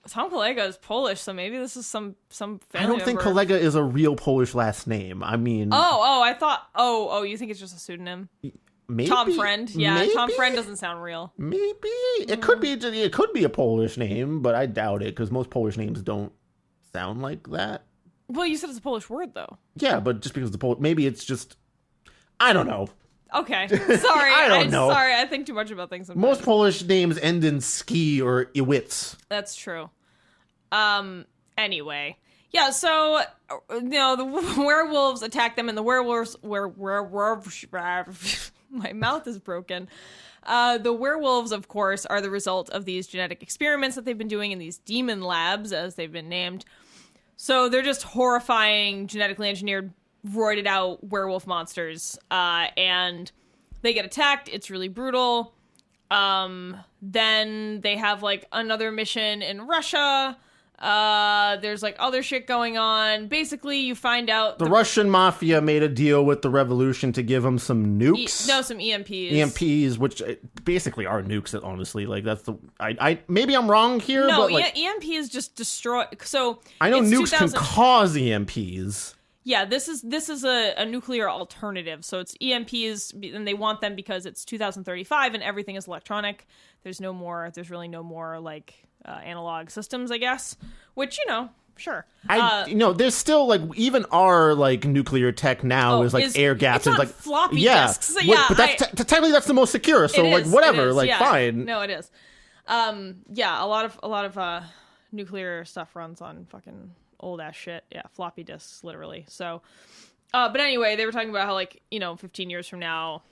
Tom Kolega is Polish, so maybe this is some family I don't think Kolega is a real Polish last name. I mean... I thought... Oh, you think it's just a pseudonym? Maybe, Tom Friend, yeah. Maybe? Tom Friend doesn't sound real. Maybe it could be. It could be a Polish name, but I doubt it because most Polish names don't sound like that. Well, you said it's a Polish word, though. Yeah, but just because maybe it's just. I don't know. Okay, sorry. I don't know. Sorry, I think too much about things sometimes. Most Polish names end in ski or iwitz. That's true. Anyway. Yeah, so, the werewolves attack them, and the werewolves my mouth is broken. The werewolves, of course, are the result of these genetic experiments that they've been doing in these demon labs, as they've been named. So they're just horrifying, genetically engineered, roided out werewolf monsters. And they get attacked. It's really brutal. Then they have, like, another mission in Russia. There's, like, other shit going on. Basically, you find out... The Russian mafia made a deal with the revolution to give them some nukes. Some EMPs. EMPs, which basically are nukes, honestly. Like, that's the... maybe I'm wrong here, but, like... EMPs just destroy... So... I know nukes can cause EMPs. Yeah, this is a nuclear alternative. So it's EMPs, and they want them because it's 2035 and everything is electronic. There's really no more, like... analog systems, I guess, which, sure. There's still, like, even our, like, nuclear tech now is like air gaps. It's on like floppy disks. Yeah, but technically that's the most secure. So, like, whatever, like, fine. No, it is. A lot of nuclear stuff runs on fucking old ass shit. Yeah, floppy disks, literally. So, but anyway, they were talking about how, like, 15 years from now,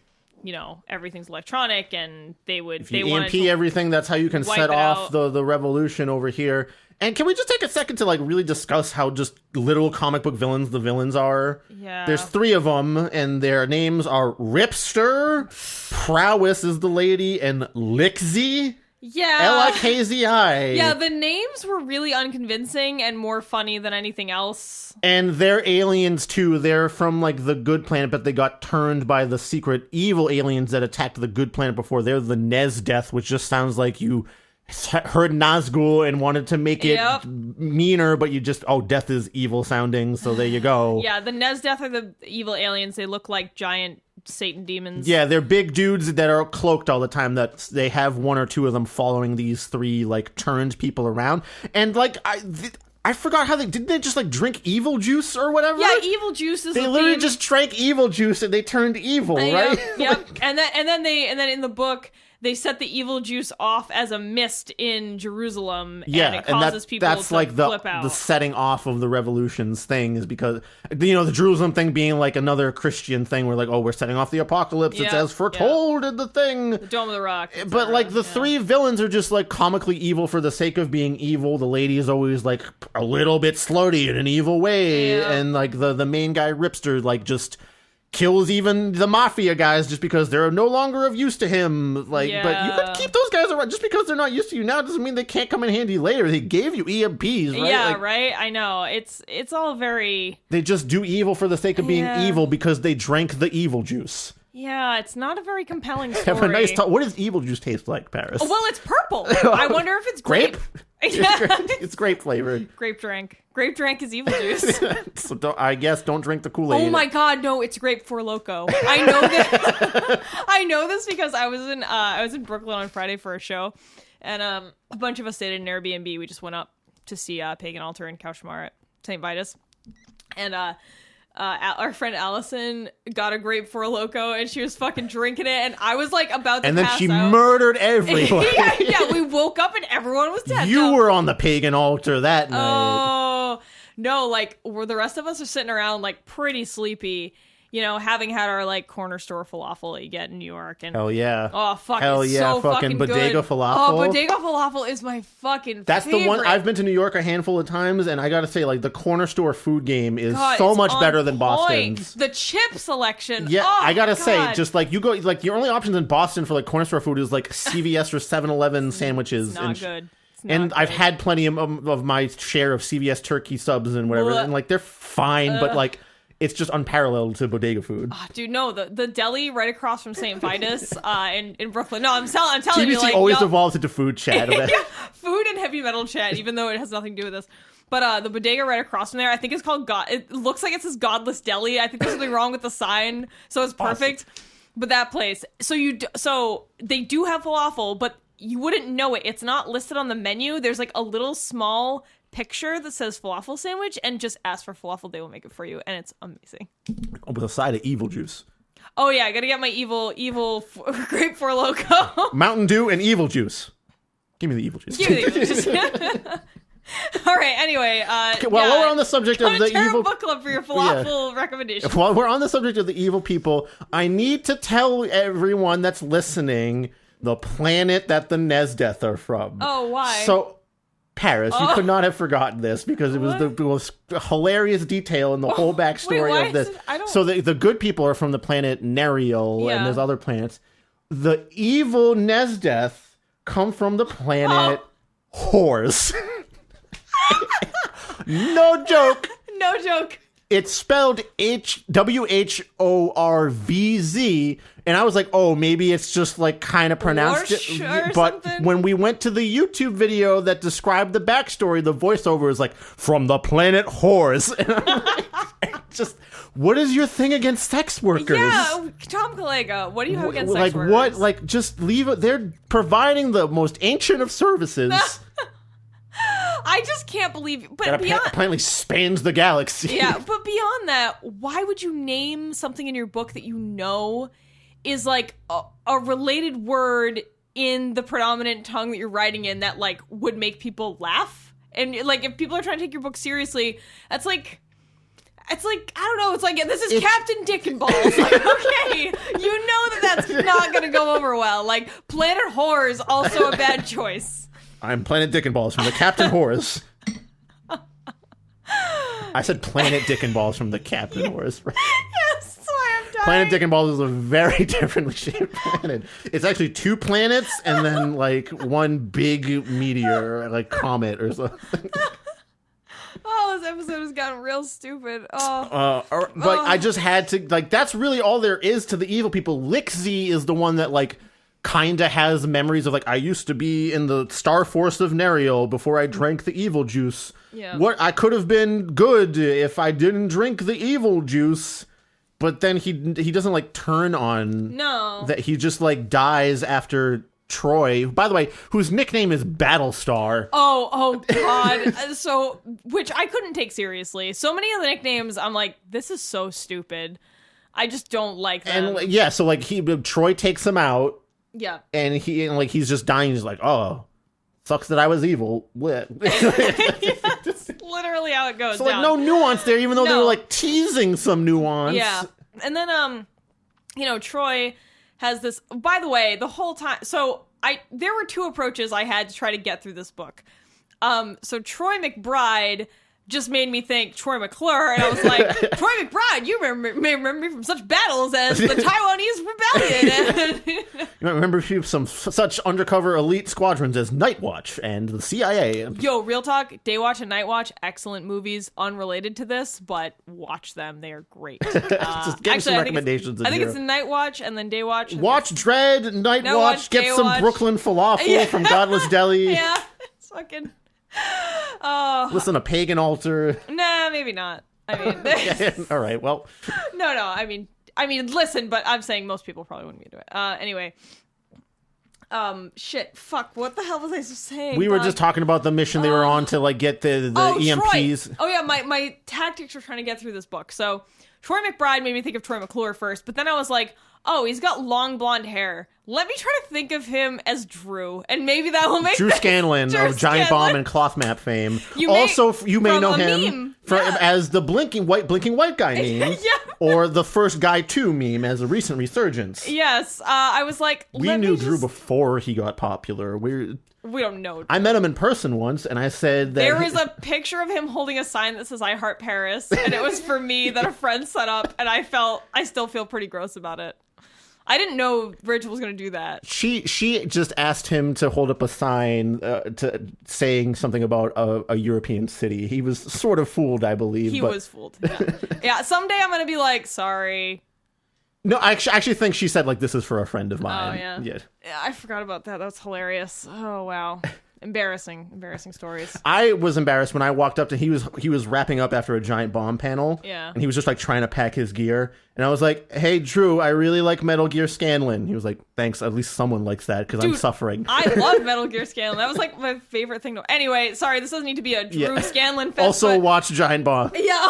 everything's electronic, and they if you EMP everything, that's how you can set off the revolution over here. And can we just take a second to, like, really discuss how just literal comic book villains the villains are? Yeah. There's 3 of them, and their names are Ripster, Prowess is the lady, and Lickzy. Yeah. Likzi. Yeah, the names were really unconvincing and more funny than anything else. And they're aliens, too. They're from, like, the good planet, but they got turned by the secret evil aliens that attacked the good planet before. They're the Nezdeth, which just sounds like you heard Nazgul and wanted to make it meaner, but you just, death is evil sounding, so there you go. Yeah, the Nezdeth are the evil aliens. They look like giant Satan demons. Yeah, they're big dudes that are cloaked all the time, that they have 1 or 2 of them following these 3, like, turned people around. And, like, I forgot how didn't they just, like, drink evil juice or whatever? Yeah, evil juice is They literally just drank evil juice and they turned evil, right? Yep. And then in the book they set the evil juice off as a mist in Jerusalem, and it causes people to flip out. The setting off of the revolution's thing is because, the Jerusalem thing being like another Christian thing where, like, we're setting off the apocalypse. It's as foretold in the thing. The Dome of the Rock. But, like, the 3 villains are just, like, comically evil for the sake of being evil. The lady is always, like, a little bit slutty in an evil way. Yeah. And, like, the main guy, Ripster, like, just... kills even the mafia guys just because they're no longer of use to him. Like, but you could keep those guys around. Just because they're not used to you now doesn't mean they can't come in handy later. They gave you EMPs, right? Yeah, like, right? I know. It's all very... They just do evil for the sake of being evil because they drank the evil juice. Yeah, it's not a very compelling story. Have a nice what does evil juice taste like, Paris? Oh, well, it's purple. I wonder if it's grape. It's grape flavored. Grape drink. Grape drink is evil juice. So don't drink the Kool-Aid. Oh my God, no! It's grape for loco. I know this. I know this because I was in Brooklyn on Friday for a show, And a bunch of us stayed in an Airbnb. We just went up to see Pagan Altar and Kaushmar at St. Vitus. And our friend Allison got a grape for a loco, and she was fucking drinking it, and I was like about to and then pass she out. murdered everyone. yeah, we woke up and everyone was dead. You were on the Pagan Altar that night. Oh, no, like, where the rest of us are sitting around, like, pretty sleepy, you know, having had our, like, corner store falafel that you get in New York. And Hell yeah. Oh, fuck, Hell it's yeah, so fucking bodega good. falafel. Oh, bodega falafel is my fucking That's favorite. the one. I've been to New York a handful of times, and I gotta say, like, the corner store food game is God, so it's much on better than point. Boston's. The chip selection. Yeah, oh, I gotta God. say, just like you go, like your only options in Boston for like corner store food is like CVS or 7-Eleven sandwiches. It's not and good. And I've had plenty of my share of CVS turkey subs and whatever, and like they're fine, but like it's just unparalleled to bodega food. Oh, dude, no, the deli right across from St. Vitus in Brooklyn. No, I'm telling TBC you, like, always evolves into food chat. yeah, food and heavy metal chat, even though it has nothing to do with this. But the bodega right across from there, I think it's called God. It looks like it says Godless Deli. I think there's something wrong with the sign, so it's perfect. Awesome. But that place, so they do have falafel, but you wouldn't know it. It's not listed on the menu. There's like a little small picture that says falafel sandwich, and just ask for falafel. They will make it for you, and it's amazing. With a side of evil juice. Oh yeah, I gotta get my evil grape for loco. Mountain Dew and evil juice. Give me the evil juice. Give me the evil juice. All right. Anyway, okay, well, while we're on the subject of the evil book club for your falafel recommendation. While we're on the subject of the evil people, I need to tell everyone that's listening the planet that the Nesdeth are from. Oh, why? So, Paris, you could not have forgotten this because it was the most hilarious detail in the whole backstory of this. So the good people are from the planet Neriel, and there's other planets. The evil Nesdeth come from the planet Whores. No joke. No joke. It's spelled WHORVZ, and I was like, oh, maybe it's just like kind of pronounced it. But something? When we went to the YouTube video that described the backstory, the voiceover is like, from the planet Whores. And I'm like, just, what is your thing against sex workers? Yeah, Tom Kolega, what do you have against sex workers? What? Like, just leave it. They're providing the most ancient of services. I just can't believe. But that apparently spans the galaxy. Yeah, but beyond that, why would you name something in your book that you know is like a related word in the predominant tongue that you're writing in that like would make people laugh? And like, if people are trying to take your book seriously, that's like. It's like, I don't know, it's like, this is Captain Dick and Balls. Like, okay, you know that's not going to go over well. Like, Planet Whore is also a bad choice. I'm Planet Dick and Balls from the Captain Whores. I said Planet Dick and Balls from the Captain Whores. Yes, that's why I'm dying. Planet Dick and Balls is a very differently shaped planet. It's actually 2 planets and then like one big meteor, like comet or something. Oh, this episode has gotten real stupid. But I just had to, like, that's really all there is to the evil people. Lixie is the one that, like, kind of has memories of, like, I used to be in the Star Force of Neriel before I drank the evil juice. Yeah. What I could have been good if I didn't drink the evil juice. But then he doesn't, like, turn on. No. That he just, like, dies after Troy, by the way, whose nickname is Battlestar. Oh God. So, which I couldn't take seriously. So many of the nicknames, I'm like, this is so stupid. I just don't like them. And yeah, so like Troy takes him out. Yeah. And he's just dying. He's like, oh, sucks that I was evil. Yeah, that's literally how it goes. So like no nuance there, even though they were like teasing some nuance. Yeah. And then Troy has this, by the way, the whole time. So there were 2 approaches I had to try to get through this book. So Troy McBride just made me think Troy McClure, and I was like, Troy McBride, you may remember me from such battles as the Taiwanese Rebellion. You might remember some such undercover elite squadrons as Night Watch and the CIA. Yo, real talk, Day Watch and Night Watch, excellent movies, unrelated to this, but watch them. They are great. Just give me some recommendations. I think it's Night Watch and then Day Watch. Watch Dread, Night Watch, get some Brooklyn falafel from Godless Deli. Yeah, it's fucking... Listen to Pagan Altar. Nah, maybe not. I mean, all right. Well, no. I mean, listen, but I'm saying most people probably wouldn't be into it. Anyway, Shit, fuck, what the hell was I saying? We were just talking about the mission they were on to, like, get the EMPs. Troy. Oh, yeah, my tactics were trying to get through this book. So, Troy McBride made me think of Troy McClure first, but then I was like, oh, he's got long blonde hair. Let me try to think of him as Drew, and maybe that will make Drew Scanlon of Giant Bomb and Cloth Map fame. You may know him as the blinking white guy meme, yeah. or the first guy 2 meme as a recent resurgence. Yes, I was like, we knew Drew before he got popular. We don't know. I met him in person once, and I said that there is a picture of him holding a sign that says "I Heart Paris," and it was for me that a friend set up, and I still feel pretty gross about it. I didn't know Rachel was going to do that. She just asked him to hold up a sign to saying something about a European city. He was sort of fooled, I believe. He was fooled. Yeah. Yeah. Someday I'm going to be like, sorry. No, I actually think she said, like, this is for a friend of mine. Oh, yeah. Yeah, I forgot about that. That was hilarious. Oh, wow. Embarrassing stories. I was embarrassed when I walked up to he was wrapping up after a Giant Bomb panel. Yeah. And he was just like trying to pack his gear. And I was like, hey, Drew, I really like Metal Gear Scanlan. He was like, thanks. At least someone likes that because I'm suffering. I love Metal Gear Scanlan. That was like my favorite thing. Anyway, sorry, this doesn't need to be a Drew Scanlan fest. Also watch Giant Bomb. Yeah.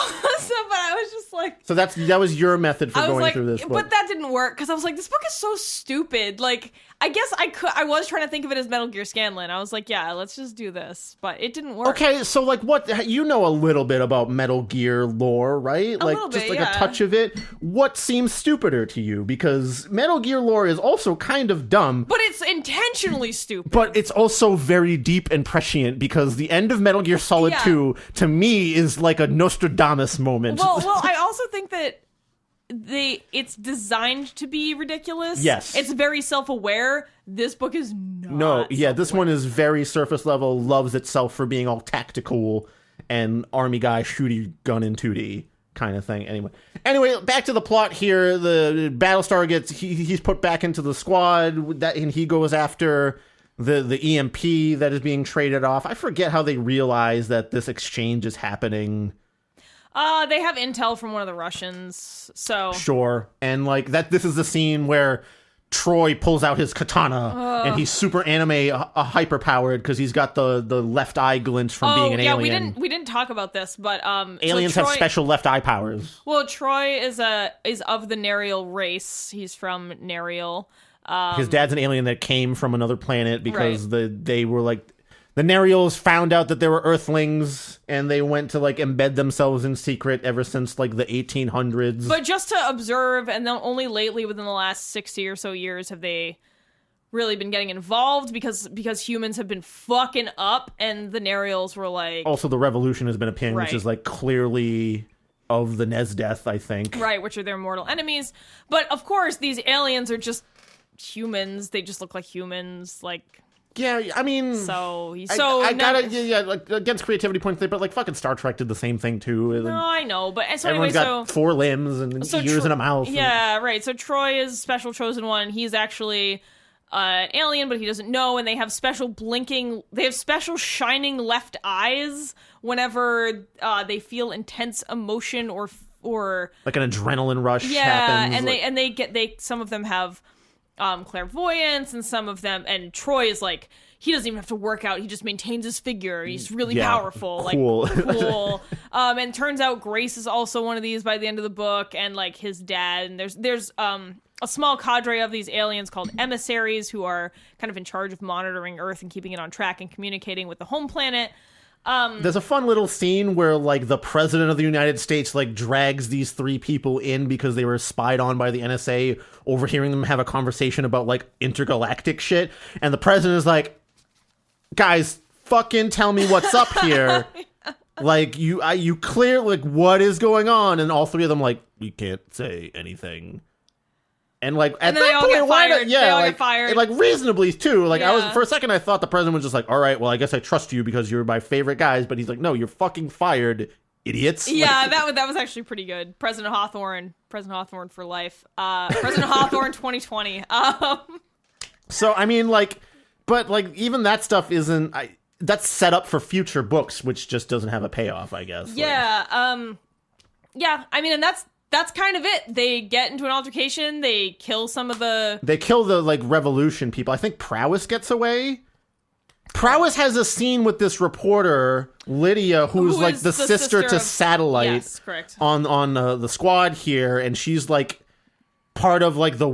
But I was just like. So that was your method for going through this book. But that didn't work because I was like, this book is so stupid. Like, I guess I was trying to think of it as Metal Gear Scanlan. I was like, yeah, let's just do this. But it didn't work. Okay, so like what, you know a little bit about Metal Gear lore, right? A little bit, a touch of it. What seems stupider to you? Because Metal Gear lore is also kind of dumb. But it's intentionally stupid. But it's also very deep and prescient because the end of Metal Gear Solid 2, to me, is like a Nostradamus moment. Well, I also think that it's designed to be ridiculous. Yes. It's very self-aware. This book is not. No, yeah, this one is very surface level, loves itself for being all tactical and army guy shooty gun in 2D kind of thing. Anyway, back to the plot here. The Battlestar he's put back into the squad, and he goes after the EMP that is being traded off. I forget how they realize that this exchange is happening. They have intel from one of the Russians, so... Sure. And, like, this is the scene where Troy pulls out his katana, and he's super anime, hyper-powered, because he's got the left eye glint from being an alien. we didn't talk about this, but... aliens have special left eye powers. Well, Troy is of the Nerial race. He's from Nerial. His dad's an alien that came from another planet because they were, like... The Nerials found out that there were Earthlings, and they went to, like, embed themselves in secret ever since, like, the 1800s. But just to observe, and then only lately, within the last 60 or so years, have they really been getting involved because humans have been fucking up, and the Nerials were like... Also, the Revolution has been appearing, which is, like, clearly of the Nesdeath, I think. Right, which are their mortal enemies. But, of course, these aliens are just humans. They just look like humans, like... Yeah, I mean... I gotta, like, against creativity points, but, like, fucking Star Trek did the same thing, too. No, I know, but... So everyone's anyway, got 4 limbs and ears and a mouth. Yeah, right. So Troy is Special Chosen One. He's actually an alien, but he doesn't know, and they have special shining left eyes whenever they feel intense emotion or... Like an adrenaline rush happens. Yeah, and some of them have... clairvoyance, and some of them, and Troy is like, he doesn't even have to work out, he just maintains his figure, he's really powerful. Cool. Like, cool. And turns out Grace is also one of these by the end of the book, and like his dad, and there's a small cadre of these aliens called emissaries who are kind of in charge of monitoring Earth and keeping it on track and communicating with the home planet. There's a fun little scene where, like, the president of the United States, like, drags these 3 people in because they were spied on by the NSA, overhearing them have a conversation about, like, intergalactic shit. And the president is like, guys, fucking tell me what's up here. Like, you clear, like, what is going on? And all 3 of them, like, we can't say anything. And, like, at that point, why not? Yeah, like, fired. Like, reasonably, too. Like, for a second, I thought the president was just like, all right, well, I guess I trust you because you're my favorite guys. But he's like, no, you're fucking fired, idiots. Yeah, like, that was actually pretty good. President Hawthorne for life. President Hawthorne 2020. So, I mean, like, but, like, even that stuff isn't... that's set up for future books, which just doesn't have a payoff, I guess. Yeah, yeah, I mean, and that's that's kind of it. They get into an altercation. They kill They kill the, like, revolution people. I think Prowess gets away. Prowess has a scene with this reporter, Lydia, who's like the sister to Satellite. Yes, correct. On the squad here, and she's like part of like the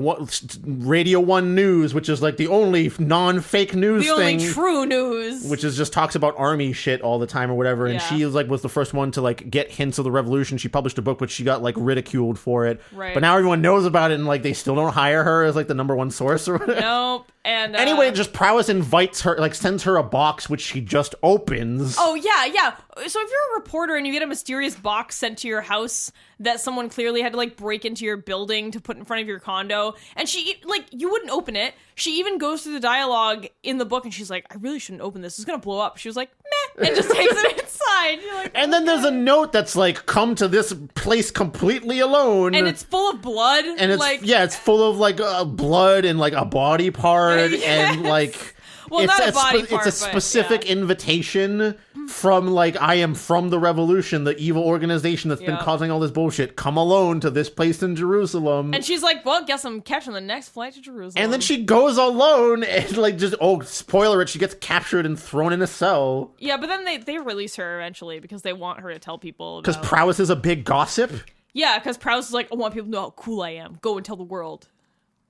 Radio 1 News, which is like the only non-fake news thing. The only true news. Which is just talks about army shit all the time or whatever. And she like was the first one to like get hints of the revolution. She published a book, but she got like ridiculed for it. Right. But now everyone knows about it, and like they still don't hire her as like the number one source or whatever. Nope. And anyway, just Prowess invites her, like sends her a box, which she just opens. Oh, yeah. So if you're a reporter and you get a mysterious box sent to your house that someone clearly had to, like, break into your building to put in front of your condo, and she, like, you wouldn't open it. She even goes through the dialogue in the book, and she's like, I really shouldn't open this. It's gonna blow up. She was like, meh, and just takes it inside. You're like, and then there's a note that's like, come to this place completely alone. And it's full of blood. And it's, like, it's full of, like, blood and, like, a body part, and, like... Well, it's not a body part, it's a specific invitation from, like, I am from the revolution, the evil organization that's been causing all this bullshit. Come alone to this place in Jerusalem. And she's like, well, guess I'm catching the next flight to Jerusalem. And then she goes alone and, like, just, spoiler it, she gets captured and thrown in a cell. Yeah, but then they release her eventually because they want her to tell people. Because Prowess is a big gossip? Yeah, because Prowess is like, I want people to know how cool I am. Go and tell the world.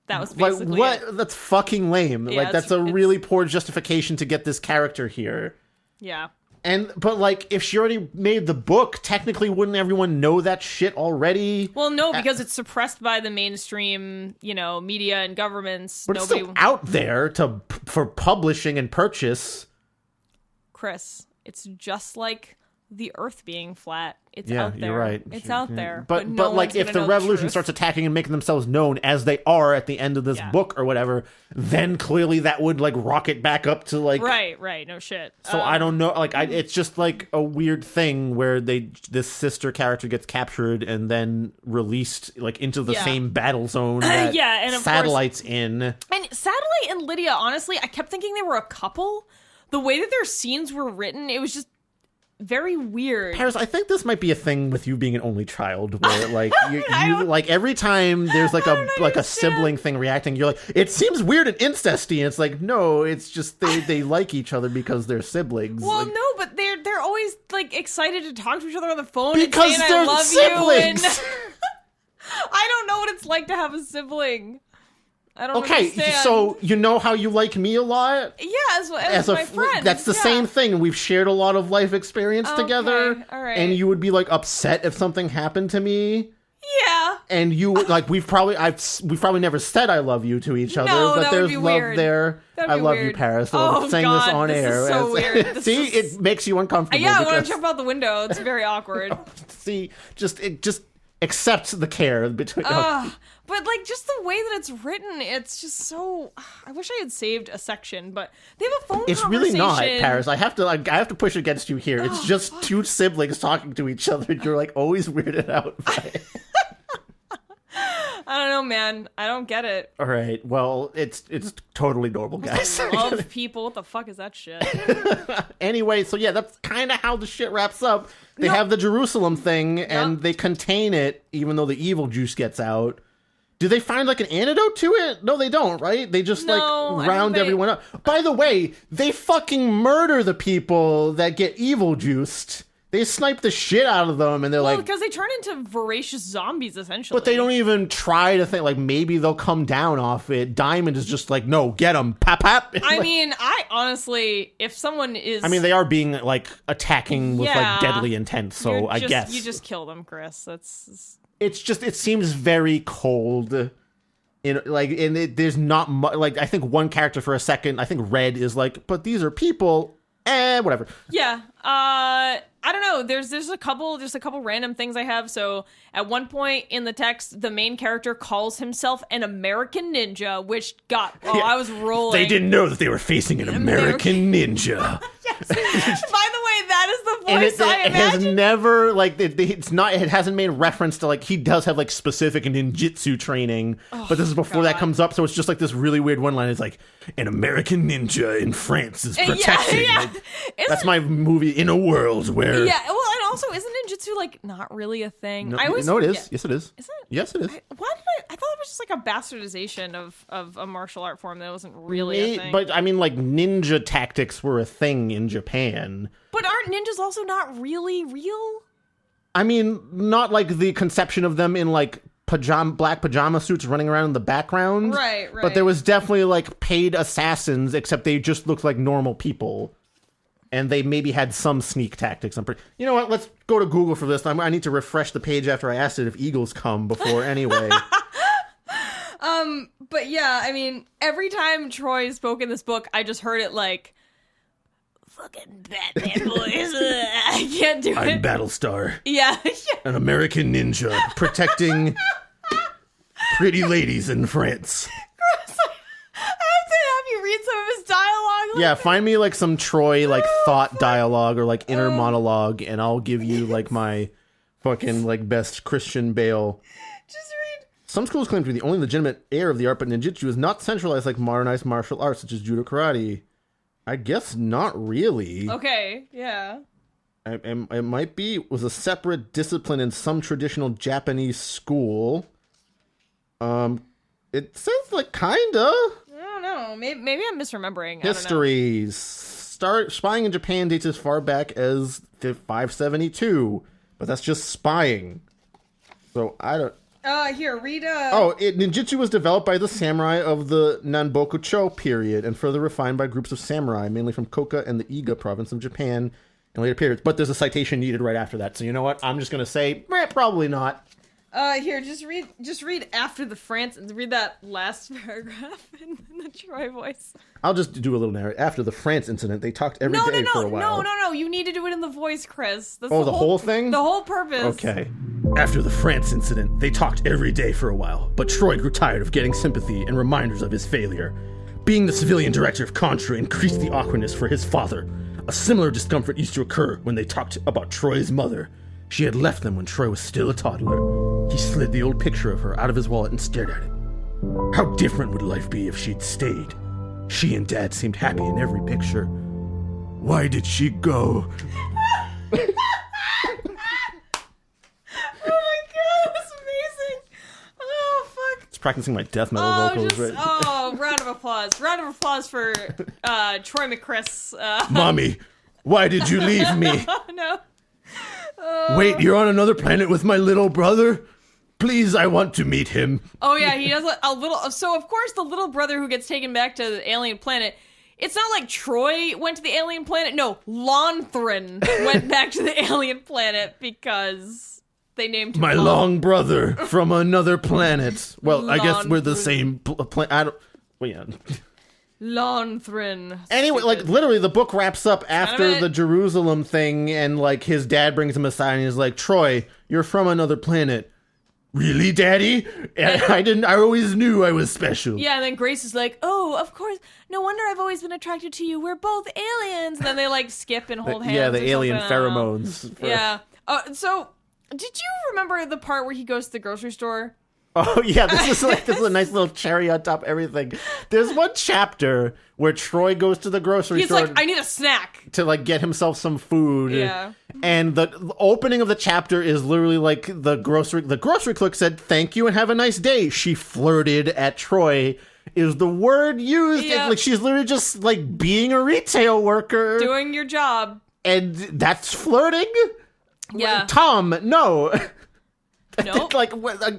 That was basically like, what? It. That's fucking lame. Yeah, like, that's a really poor justification to get this character here. Yeah. But, like, if she already made the book, technically wouldn't everyone know that shit already? Well, no, because it's suppressed by the mainstream, media and governments. But it's still out there for publishing and purchase. Chris, it's just like the Earth being flat. It's out there. You're right. It's out there. But no like, if the revolution starts attacking and making themselves known as they are at the end of this book or whatever, then clearly that would, like, rocket back up to, like... Right. No shit. So I don't know. Like, it's just, like, a weird thing where this sister character gets captured and then released, like, into the same battle zone that and of Satellite's in. And Satellite and Lydia, honestly, I kept thinking they were a couple. The way that their scenes were written, it was just very weird. Paris, I think this might be a thing with you being an only child, where like you like every time there's like a sibling thing reacting, you're like, it seems weird and incesty, and it's like, no, it's just they like each other because they're siblings. Well, like, no, but they're always like excited to talk to each other on the phone because and saying, they're I love siblings. you. And I don't know what it's like to have a sibling. I don't understand. So you know how you like me a lot? Yeah, as my friend. That's the same thing. We've shared a lot of life experience together. All right. And you would be like upset if something happened to me. Yeah. And you like we've probably never said I love you to each other, but there's love weird. there. I love you, Paris. I'm saying this on air. Is so weird. See, it makes you uncomfortable. Yeah, I want to jump out the window. It's very awkward. See, just accept the care between. But, like, just the way that it's written, it's just so... I wish I had saved a section, but they have a phone conversation. It's really not, Paris. I have to push against you here. It's just two siblings talking to each other, and you're, like, always weirded out by it. I don't know, man. I don't get it. All right. Well, it's totally normal, guys. I love people. What the fuck is that shit? Anyway, so yeah, that's kind of how the shit wraps up. They have the Jerusalem thing, and they contain it, even though the evil juice gets out. Do they find, like, an antidote to it? No, they don't, right? They just, round everyone up. By the way, they fucking murder the people that get evil juiced. They snipe the shit out of them, and they're like... because they turn into voracious zombies, essentially. But they don't even try to think, like, maybe they'll come down off it. Diamond is just like, no, get them. Pap, pap. I mean, I honestly, if someone is... I mean, they are being, like, attacking with, like, deadly intent, so I guess... You just kill them, Chris. That's... it seems very cold. There's not much, like, I think one character for a second, I think Red is like, but these are people, whatever. Yeah, I don't know, there's a couple random things I have. So at one point in the text, the main character calls himself an American ninja, which I was rolling. They didn't know that they were facing an American ninja. the way, that is the And voice I it has imagine. never, like, it's not, it hasn't made reference to, like, he does have, like, specific ninjutsu training, but this is before that comes up, so it's just, like, this really weird one line. It's like, an American ninja in France is protecting. Yeah. That's my movie, in a world where... Yeah, well, and also, isn't ninjutsu, like, not really a thing? No, I always no, it forget. is. Yes, it is. Is it? Yes, it is. I thought it was just like a bastardization of a martial art form that wasn't really a thing. But, I mean, like, ninja tactics were a thing in Japan. But aren't ninjas also not really real? I mean, not like the conception of them in, like, black pajama suits running around in the background. Right. But there was definitely, like, paid assassins, except they just looked like normal people. And they maybe had some sneak tactics. You know what? Let's go to Google for this. I need to refresh the page after I asked it if eagles come before anyway. But yeah, I mean, every time Troy spoke in this book, I just heard it like, fucking Batman boys. I can't do I'm it. Battlestar, Yeah. an American ninja protecting pretty ladies in France. I have to have you read some of his dialogue. Yeah, find me like some Troy like thought dialogue or like inner monologue, and I'll give you like my fucking like best Christian Bale. Just read. Some schools claim to be the only legitimate heir of the art, but ninjutsu is not centralized like modernized martial arts such as judo, karate. I guess not really. Okay, yeah. It might be was a separate discipline in some traditional Japanese school. It says like kinda. I don't know. Maybe I'm misremembering. Histories. Spying in Japan dates as far back as 572, but that's just spying. So I don't. Here, read Ninjutsu was developed by the samurai of the Nanboku-cho period and further refined by groups of samurai, mainly from Koka and the Iga province of Japan in later periods. But there's a citation needed right after that. So you know what? I'm just going to say, probably not. Here, just read after the France and read that last paragraph in the Troy voice. I'll just do a little narrative. After the France incident, they talked every day for a while. No. You need to do it in the voice, Chris. That's the whole thing? The whole purpose. Okay. After the France incident, they talked every day for a while, but Troy grew tired of getting sympathy and reminders of his failure. Being the civilian director of Contra increased the awkwardness for his father. A similar discomfort used to occur when they talked about Troy's mother. She had left them when Troy was still a toddler. He slid the old picture of her out of his wallet and stared at it. How different would life be if she'd stayed? She and Dad seemed happy in every picture. Why did she go? Oh my god, that's amazing. Oh, fuck. It's practicing my death metal vocals, right? Round of applause. Round of applause for Troy McChris. Mommy, why did you leave me? Oh, no. Wait, you're on another planet with my little brother? Please, I want to meet him. Oh, yeah, he does a little... So, of course, the little brother who gets taken back to the alien planet... It's not like Troy went to the alien planet. No, Lonthrin went back to the alien planet because they named him my long brother from another planet. Well, I guess we're the same planet. I don't... Well, yeah. Lonthrin. Anyway, like, literally, the book wraps up after it. the Jerusalem thing, and, like, his dad brings him aside, and he's like, Troy, you're from another planet. Really, Daddy? I always knew I was special. Yeah, and then Grace is like, oh, of course. No wonder I've always been attracted to you. We're both aliens. And then they, like, skip and hold hands. Yeah, the or alien something. pheromones. Yeah. So, did you remember the part where he goes to the grocery store? Oh, yeah, this is a nice little cherry on top of everything. There's one chapter where Troy goes to the grocery store. He's like, I need a snack. To, like, get himself some food. Yeah. And the opening of the chapter is literally like the grocery clerk said, thank you and have a nice day. She flirted at Troy is the word used. Yeah. Like, she's literally just, like, being a retail worker. Doing your job. And that's flirting? Yeah. Tom, no. Nope. Like,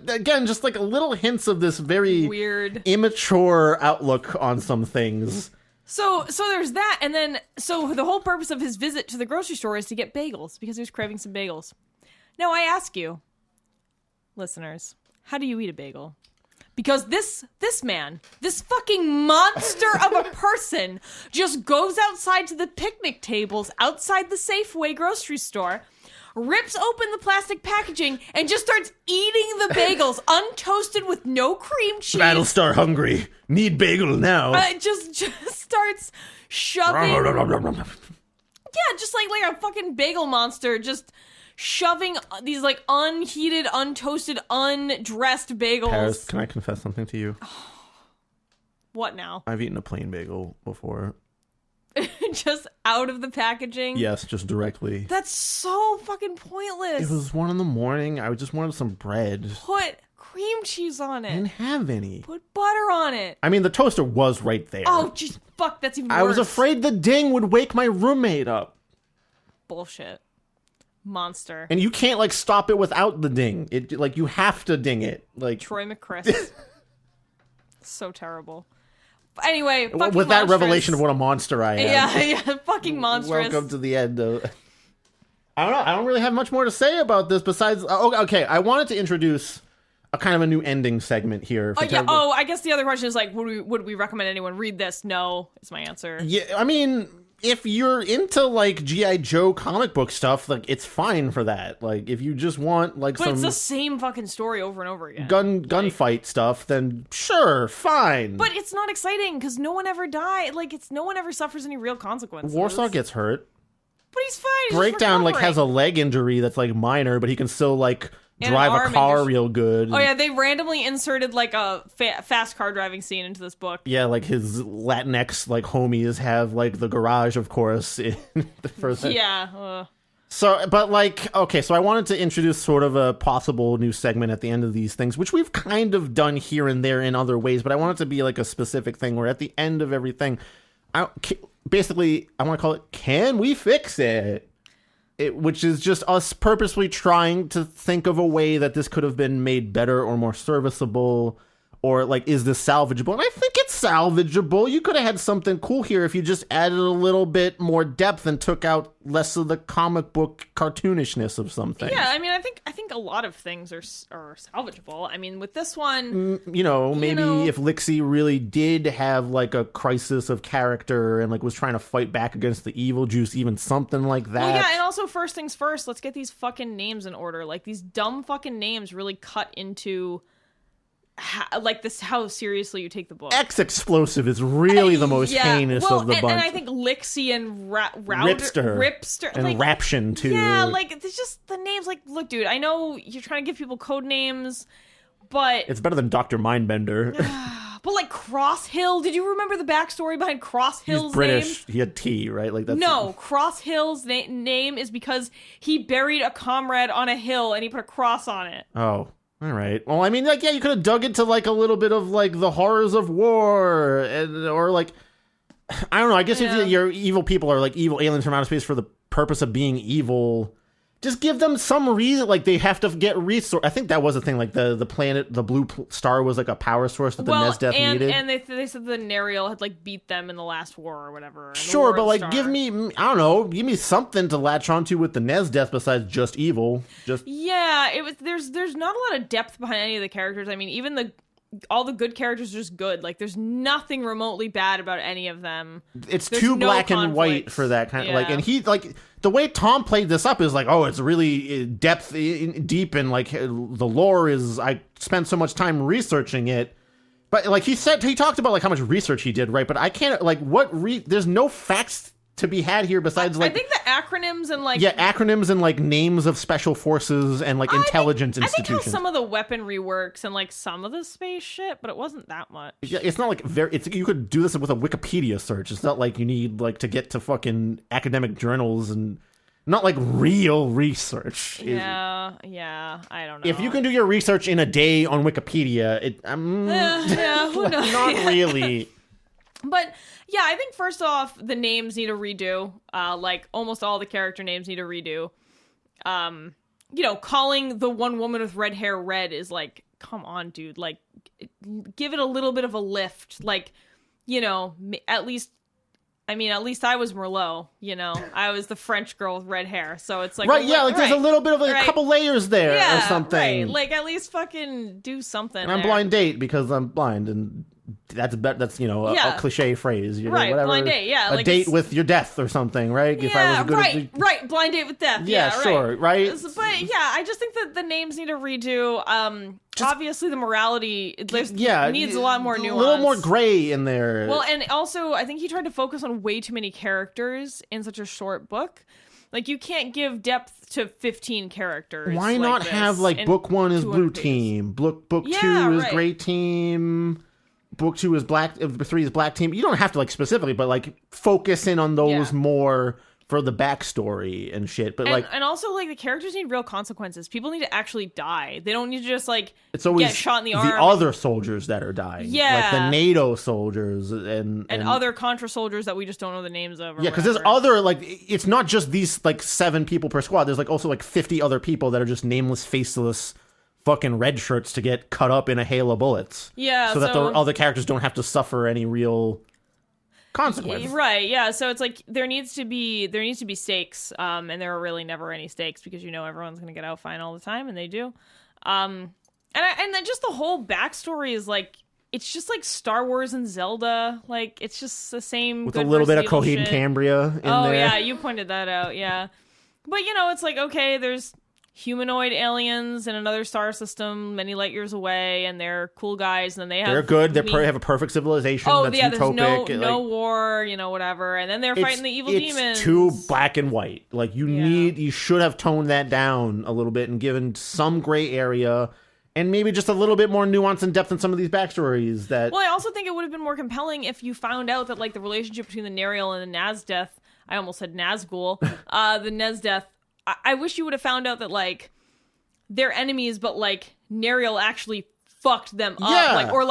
again, just like little hints of this very weird, immature outlook on some things. So there's that, and then so the whole purpose of his visit to the grocery store is to get bagels because he was craving some bagels. Now I ask you, listeners, how do you eat a bagel? Because this man, this fucking monster of a person, just goes outside to the picnic tables outside the Safeway grocery store, rips open the plastic packaging, and just starts eating the bagels, untoasted with no cream cheese. Battlestar hungry. Need bagel now. Just starts shoving Yeah, just like a fucking bagel monster, just shoving these like unheated, untoasted, undressed bagels. Paris, can I confess something to you? What now? I've eaten a plain bagel before. Just out of the packaging? Yes, just directly. That's so fucking pointless. It was 1 a.m. I just wanted some bread. Put cream cheese on it. I didn't have any. Put butter on it. I mean, the toaster was right there. Oh, jeez, fuck, that's even worse. I was afraid the ding would wake my roommate up. Bullshit. Monster. And you can't, like, stop it without the ding. It, like, you have to ding it. Like Troy McChrist. So terrible. Anyway, fucking with that monstrous. revelation of what a monster I am. Yeah, fucking monstrous. Welcome to the end of... I don't know. I don't really have much more to say about this besides... okay, I wanted to introduce a kind of a new ending segment here. I guess the other question is, like, would we recommend anyone read this? No, is my answer. Yeah, I mean... If you're into, like, G.I. Joe comic book stuff, like, it's fine for that. Like, if you just want, like, But it's the same fucking story over and over again. Gunfight stuff, then sure, fine. But it's not exciting, because no one ever died. Like, no one ever suffers any real consequences. Warsaw gets hurt. But he's fine. He's Breakdown, just like, has a leg injury that's, like, minor, but he can still, like... And drive a car real good. Oh, yeah, they randomly inserted, like, a fast car driving scene into this book. Yeah, like, his Latinx, like, homies have, like, the garage, of course, in the first... Yeah. So, but, like, okay, so I wanted to introduce sort of a possible new segment at the end of these things, which we've kind of done here and there in other ways, but I want it to be, like, a specific thing where at the end of everything, basically, I want to call it, Can We Fix It? Which is just us purposely trying to think of a way that this could have been made better or more serviceable, or like, is this salvageable? And I think it's salvageable. You could have had something cool here if you just added a little bit more depth and took out less of the comic book cartoonishness of something. Yeah, I mean, I think a lot of things are salvageable. I mean, with this one, maybe if Lixie really did have like a crisis of character and like was trying to fight back against the evil juice, even something like that. Well, yeah, and also first things first, let's get these fucking names in order. Like, these dumb fucking names really cut into how seriously you take the book. X-Explosive is really the most heinous of the bunch. And I think Lixie and Ripster and like, Raption too. Yeah, like, it's just the names. Like, look, dude, I know you're trying to give people code names, but it's better than Dr. Mindbender. But like Crosshill, did you remember the backstory behind Crosshill's He's British. Name? He had T, right? Like that's Crosshill's name is because he buried a comrade on a hill and he put a cross on it. Oh. All right. Well, I mean, like, yeah, you could have dug into, like, a little bit of, like, the horrors of war, or, like, I don't know, I guess if your evil people are, like, evil aliens from outer space for the purpose of being evil, just give them some reason, like, they have to get resource. I think that was the thing, like, the planet, the blue star was, like, a power source that the Nesdeath needed. And they said the Nerial had, like, beat them in the last war or whatever. Sure, but, like, give me something to latch onto with the Nesdeath besides just evil. There's not a lot of depth behind any of the characters. I mean, even all the good characters are just good. Like, there's nothing remotely bad about any of them. It's too black and white for that kind of, like, and he, like, the way Tom played this up is like, oh, it's really deep, and like the lore is, I spent so much time researching it. But like he talked about like how much research he did, right? But I can't, like, there's no facts to be had here besides like, I think the acronyms and like acronyms and like names of special forces and like intelligence institutions. I think how some of the weaponry works and like some of the space shit, but it wasn't that much. Yeah, it's not like you could do this with a Wikipedia search. It's not like you need like to get to fucking academic journals and not like real research. Yeah, I don't know. If you can do your research in a day on Wikipedia, who knows? Not really. But yeah, I think first off, the names need a redo. Like almost all the character names need a redo. Calling the one woman with red hair Red is like, come on, dude. Like, give it a little bit of a lift. Like, at least I was Merlot. I was the French girl with red hair. So it's like, right, yeah, like there's a little bit of like a couple layers there or something. Right. Like, at least fucking do something. And I'm Blind Date because I'm blind and that's a cliche phrase, right? whatever. Blind date, a date with your death or something, right? Yeah, right. Blind date with death. Yeah, sure, right. But yeah, I just think that the names need a redo. Obviously, the morality needs a lot more nuance, a little more gray in there. Well, and also, I think he tried to focus on way too many characters in such a short book. Like, you can't give depth to 15 characters. Why not have, like, book 1 is blue team, book 2 is gray team, book 2 is black, 3 is black team. You don't have to, like, specifically, but, like, focus in on those more for the backstory and shit. But and also, like, the characters need real consequences. People need to actually die. They don't need to just, like, it's always get shot in the arm. The other soldiers that are dying. Yeah. Like the NATO soldiers and other Contra soldiers that we just don't know the names of. Yeah, because there's other, like, it's not just these, like, 7 people per squad. There's, like, also, like, 50 other people that are just nameless, faceless fucking red shirts to get cut up in a hail of bullets. Yeah, so that the other characters don't have to suffer any real consequence. Right, yeah. So it's like there needs to be stakes, and there are really never any stakes because everyone's gonna get out fine all the time, and they do. And then just the whole backstory is like it's just like Star Wars and Zelda. Like it's just the same with a little bit of Coheed and Cambria in there. Oh yeah, you pointed that out. Yeah, but it's like okay, there's humanoid aliens in another star system many light years away, and they're cool guys, and then they're good. They have a perfect civilization. That's utopic. There's no war, whatever, and then they're fighting the evil demons. It's too black and white. Like you should have toned that down a little bit and given some gray area and maybe just a little bit more nuance and depth in some of these backstories. Well, I also think it would have been more compelling if you found out that, like, the relationship between the Nerial and the Nazdeth, I almost said Nazgul, the Nazdeth, I wish you would have found out that, like, they're enemies, but, like, Nerial actually fucked them up, or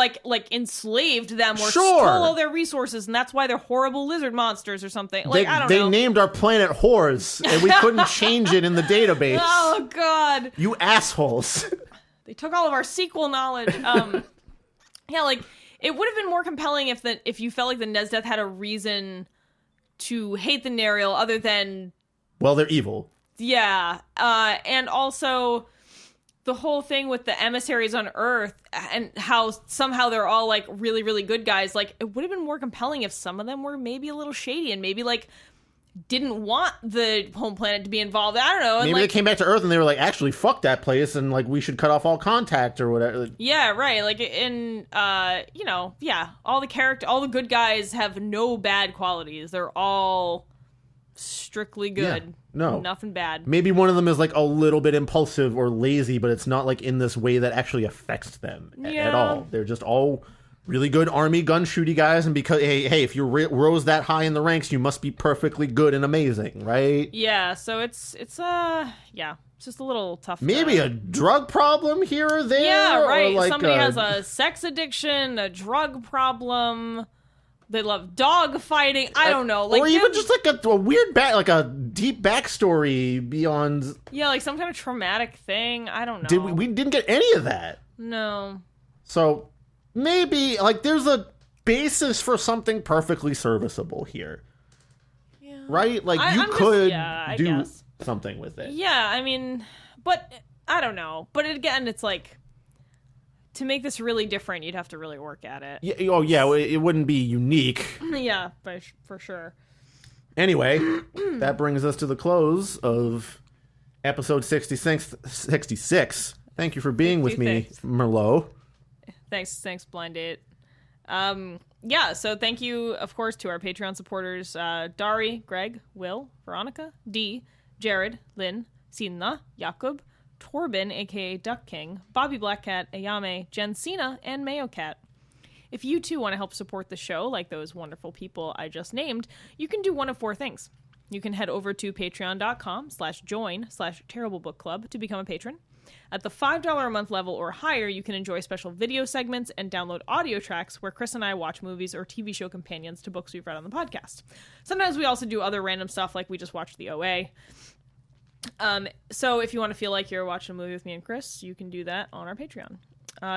enslaved them, or stole all their resources, and that's why they're horrible lizard monsters or something. Like, I don't know. They named our planet Whores, and we couldn't change it in the database. Oh, God. You assholes. They took all of our sequel knowledge. Yeah, like, it would have been more compelling if you felt like the Nazdeth had a reason to hate the Nerial other than... Well, they're evil. Yeah, and also the whole thing with the emissaries on Earth and how somehow they're all, like, really, really good guys. Like, it would have been more compelling if some of them were maybe a little shady and maybe, like, didn't want the home planet to be involved. I don't know. And maybe they came back to Earth and they were like, actually, fuck that place, and, like, we should cut off all contact or whatever. Yeah, right. Like, all the good guys have no bad qualities. They're all strictly good. Yeah, no. Nothing bad. Maybe one of them is, like, a little bit impulsive or lazy, but it's not, like, in this way that actually affects them at all. They're just all really good army gun shooty guys, and because hey, if you rose that high in the ranks, you must be perfectly good and amazing, right? Yeah, so it's just a little tough. Maybe a drug problem here or there. Yeah, right. Or like somebody has a sex addiction, a drug problem. They love dog fighting. I don't know, like, or even just like a weird like a deep backstory beyond. Yeah, like some kind of traumatic thing. I don't know. We didn't get any of that. No. So maybe like there's a basis for something perfectly serviceable here. Yeah. Right? Like you could do something with it. Yeah, I mean, but I don't know. But again, it's like, to make this really different, you'd have to really work at it. Yeah, it wouldn't be unique. Yeah, for sure. Anyway, that brings us to the close of episode 66. Thank you for being with me, Merlot. Thanks, Blind Date. Yeah, so thank you, of course, to our Patreon supporters, Dari, Greg, Will, Veronica, Dee, Jared, Lynn, Sina, Jakub, Torben, aka Duck King, Bobby Blackcat, Ayame, Jen Cena, and Mayo Cat. If you too want to help support the show like those wonderful people I just named, you can do one of 4 things. You can head over to patreon.com/join/terriblebookclub to become a patron. At the $5 a month level or higher, you can enjoy special video segments and download audio tracks where Chris and I watch movies or TV show companions to books we've read on the podcast. Sometimes we also do other random stuff, like we just watched the OA. So if you want to feel like you're watching a movie with me and Chris, you can do that on our Patreon.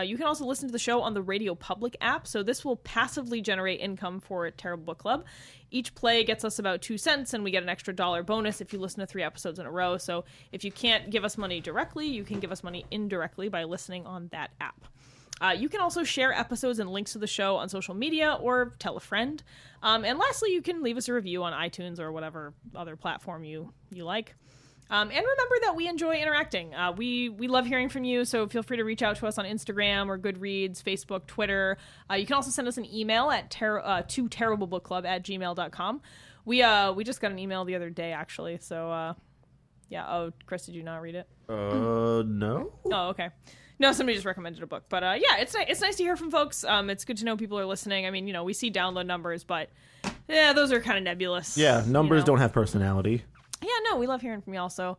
You can also listen to the show on the Radio Public app, so this will passively generate income for Terrible Book Club. Each play gets us about 2 cents, and we get an extra $1 bonus if you listen to 3 episodes in a row. So if you can't give us money directly, you can give us money indirectly by listening on that app. You can also share episodes and links to the show on social media or tell a friend. And lastly, you can leave us a review on iTunes or whatever other platform you like. And remember that we enjoy interacting. We love hearing from you, so feel free to reach out to us on Instagram or Goodreads, Facebook, Twitter. You can also send us an email at to terriblebookclub@gmail.com. We just got an email the other day, actually, so yeah. Oh, Chris, did you not read it? No. Oh, okay. No, somebody just recommended a book. But yeah, it's nice to hear from folks. It's good to know people are listening. I mean, we see download numbers, but yeah, those are kind of nebulous. Yeah, numbers don't have personality. Yeah, no, we love hearing from y'all, so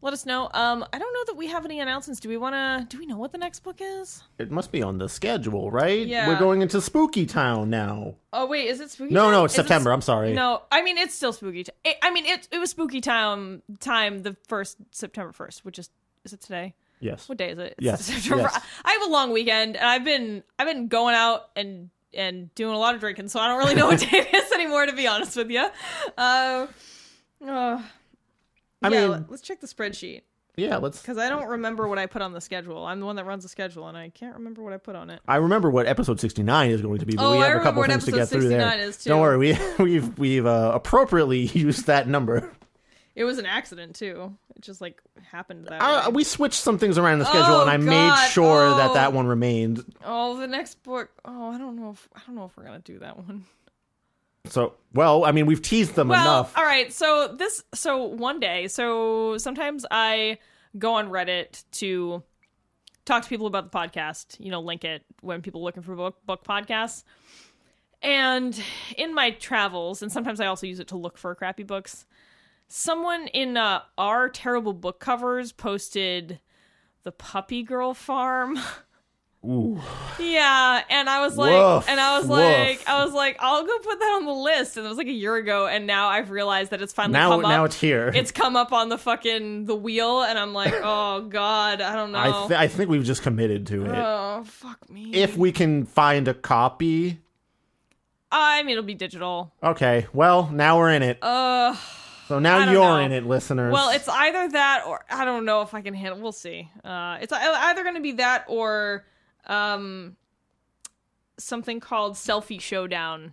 let us know. I don't know that we have any announcements. Do we know what the next book is? It must be on the schedule, right? Yeah. We're going into Spooky Town now. Oh, wait, is it Spooky No, Town? no, it's September. I'm sorry. No, I mean, it's still Spooky Town. It was Spooky Town time the September 1st, which is it today? Yes. What day is it? Yes. September. Yes. I have a long weekend, and I've been going out and doing a lot of drinking, so I don't really know what day it is anymore, to be honest with you. I mean, let's check the spreadsheet. Yeah, let's. Because I don't remember what I put on the schedule. I'm the one that runs the schedule, and I can't remember what I put on it. I remember what episode 69 is going to be, but we have a couple things to get through there. Is too. Don't worry, we've appropriately used that number. It was an accident too. It just happened that way. We switched some things around in the schedule, and I made sure that one remained. Oh, the next book. Oh, I don't know if we're gonna do that one. So, well, I mean, we've teased them enough. All right. So one day, sometimes I go on Reddit to talk to people about the podcast, link it when people are looking for book podcasts. And in my travels, and sometimes I also use it to look for crappy books, someone in our terrible book covers posted The Puppy Girl Farm. Ooh. Yeah, and I was like, I'll go put that on the list. And it was a year ago, and now I've realized that it's finally come up. Now it's here. It's come up on the wheel, and I'm like, oh god, I don't know. I think we've just committed to it. Oh, fuck me. If we can find a copy. I mean, it'll be digital. Okay, well, now we're in it. So now you're in it, listeners. Well, it's either that or I don't know if I can handle. We'll see. It's either going to be that or something called Selfie Showdown,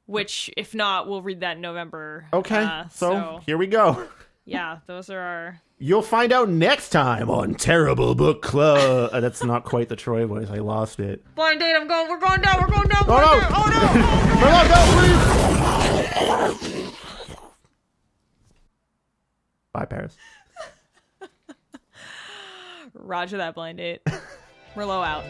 which if not, we'll read that in November. Okay, so here we go. Yeah, those are our. You'll find out next time on Terrible Book Club. That's not quite the Troy voice. I lost it. Blind date. We're going down. Oh no! Oh no! Please. Bye, Paris. Roger that, Blind Date. Merlot out.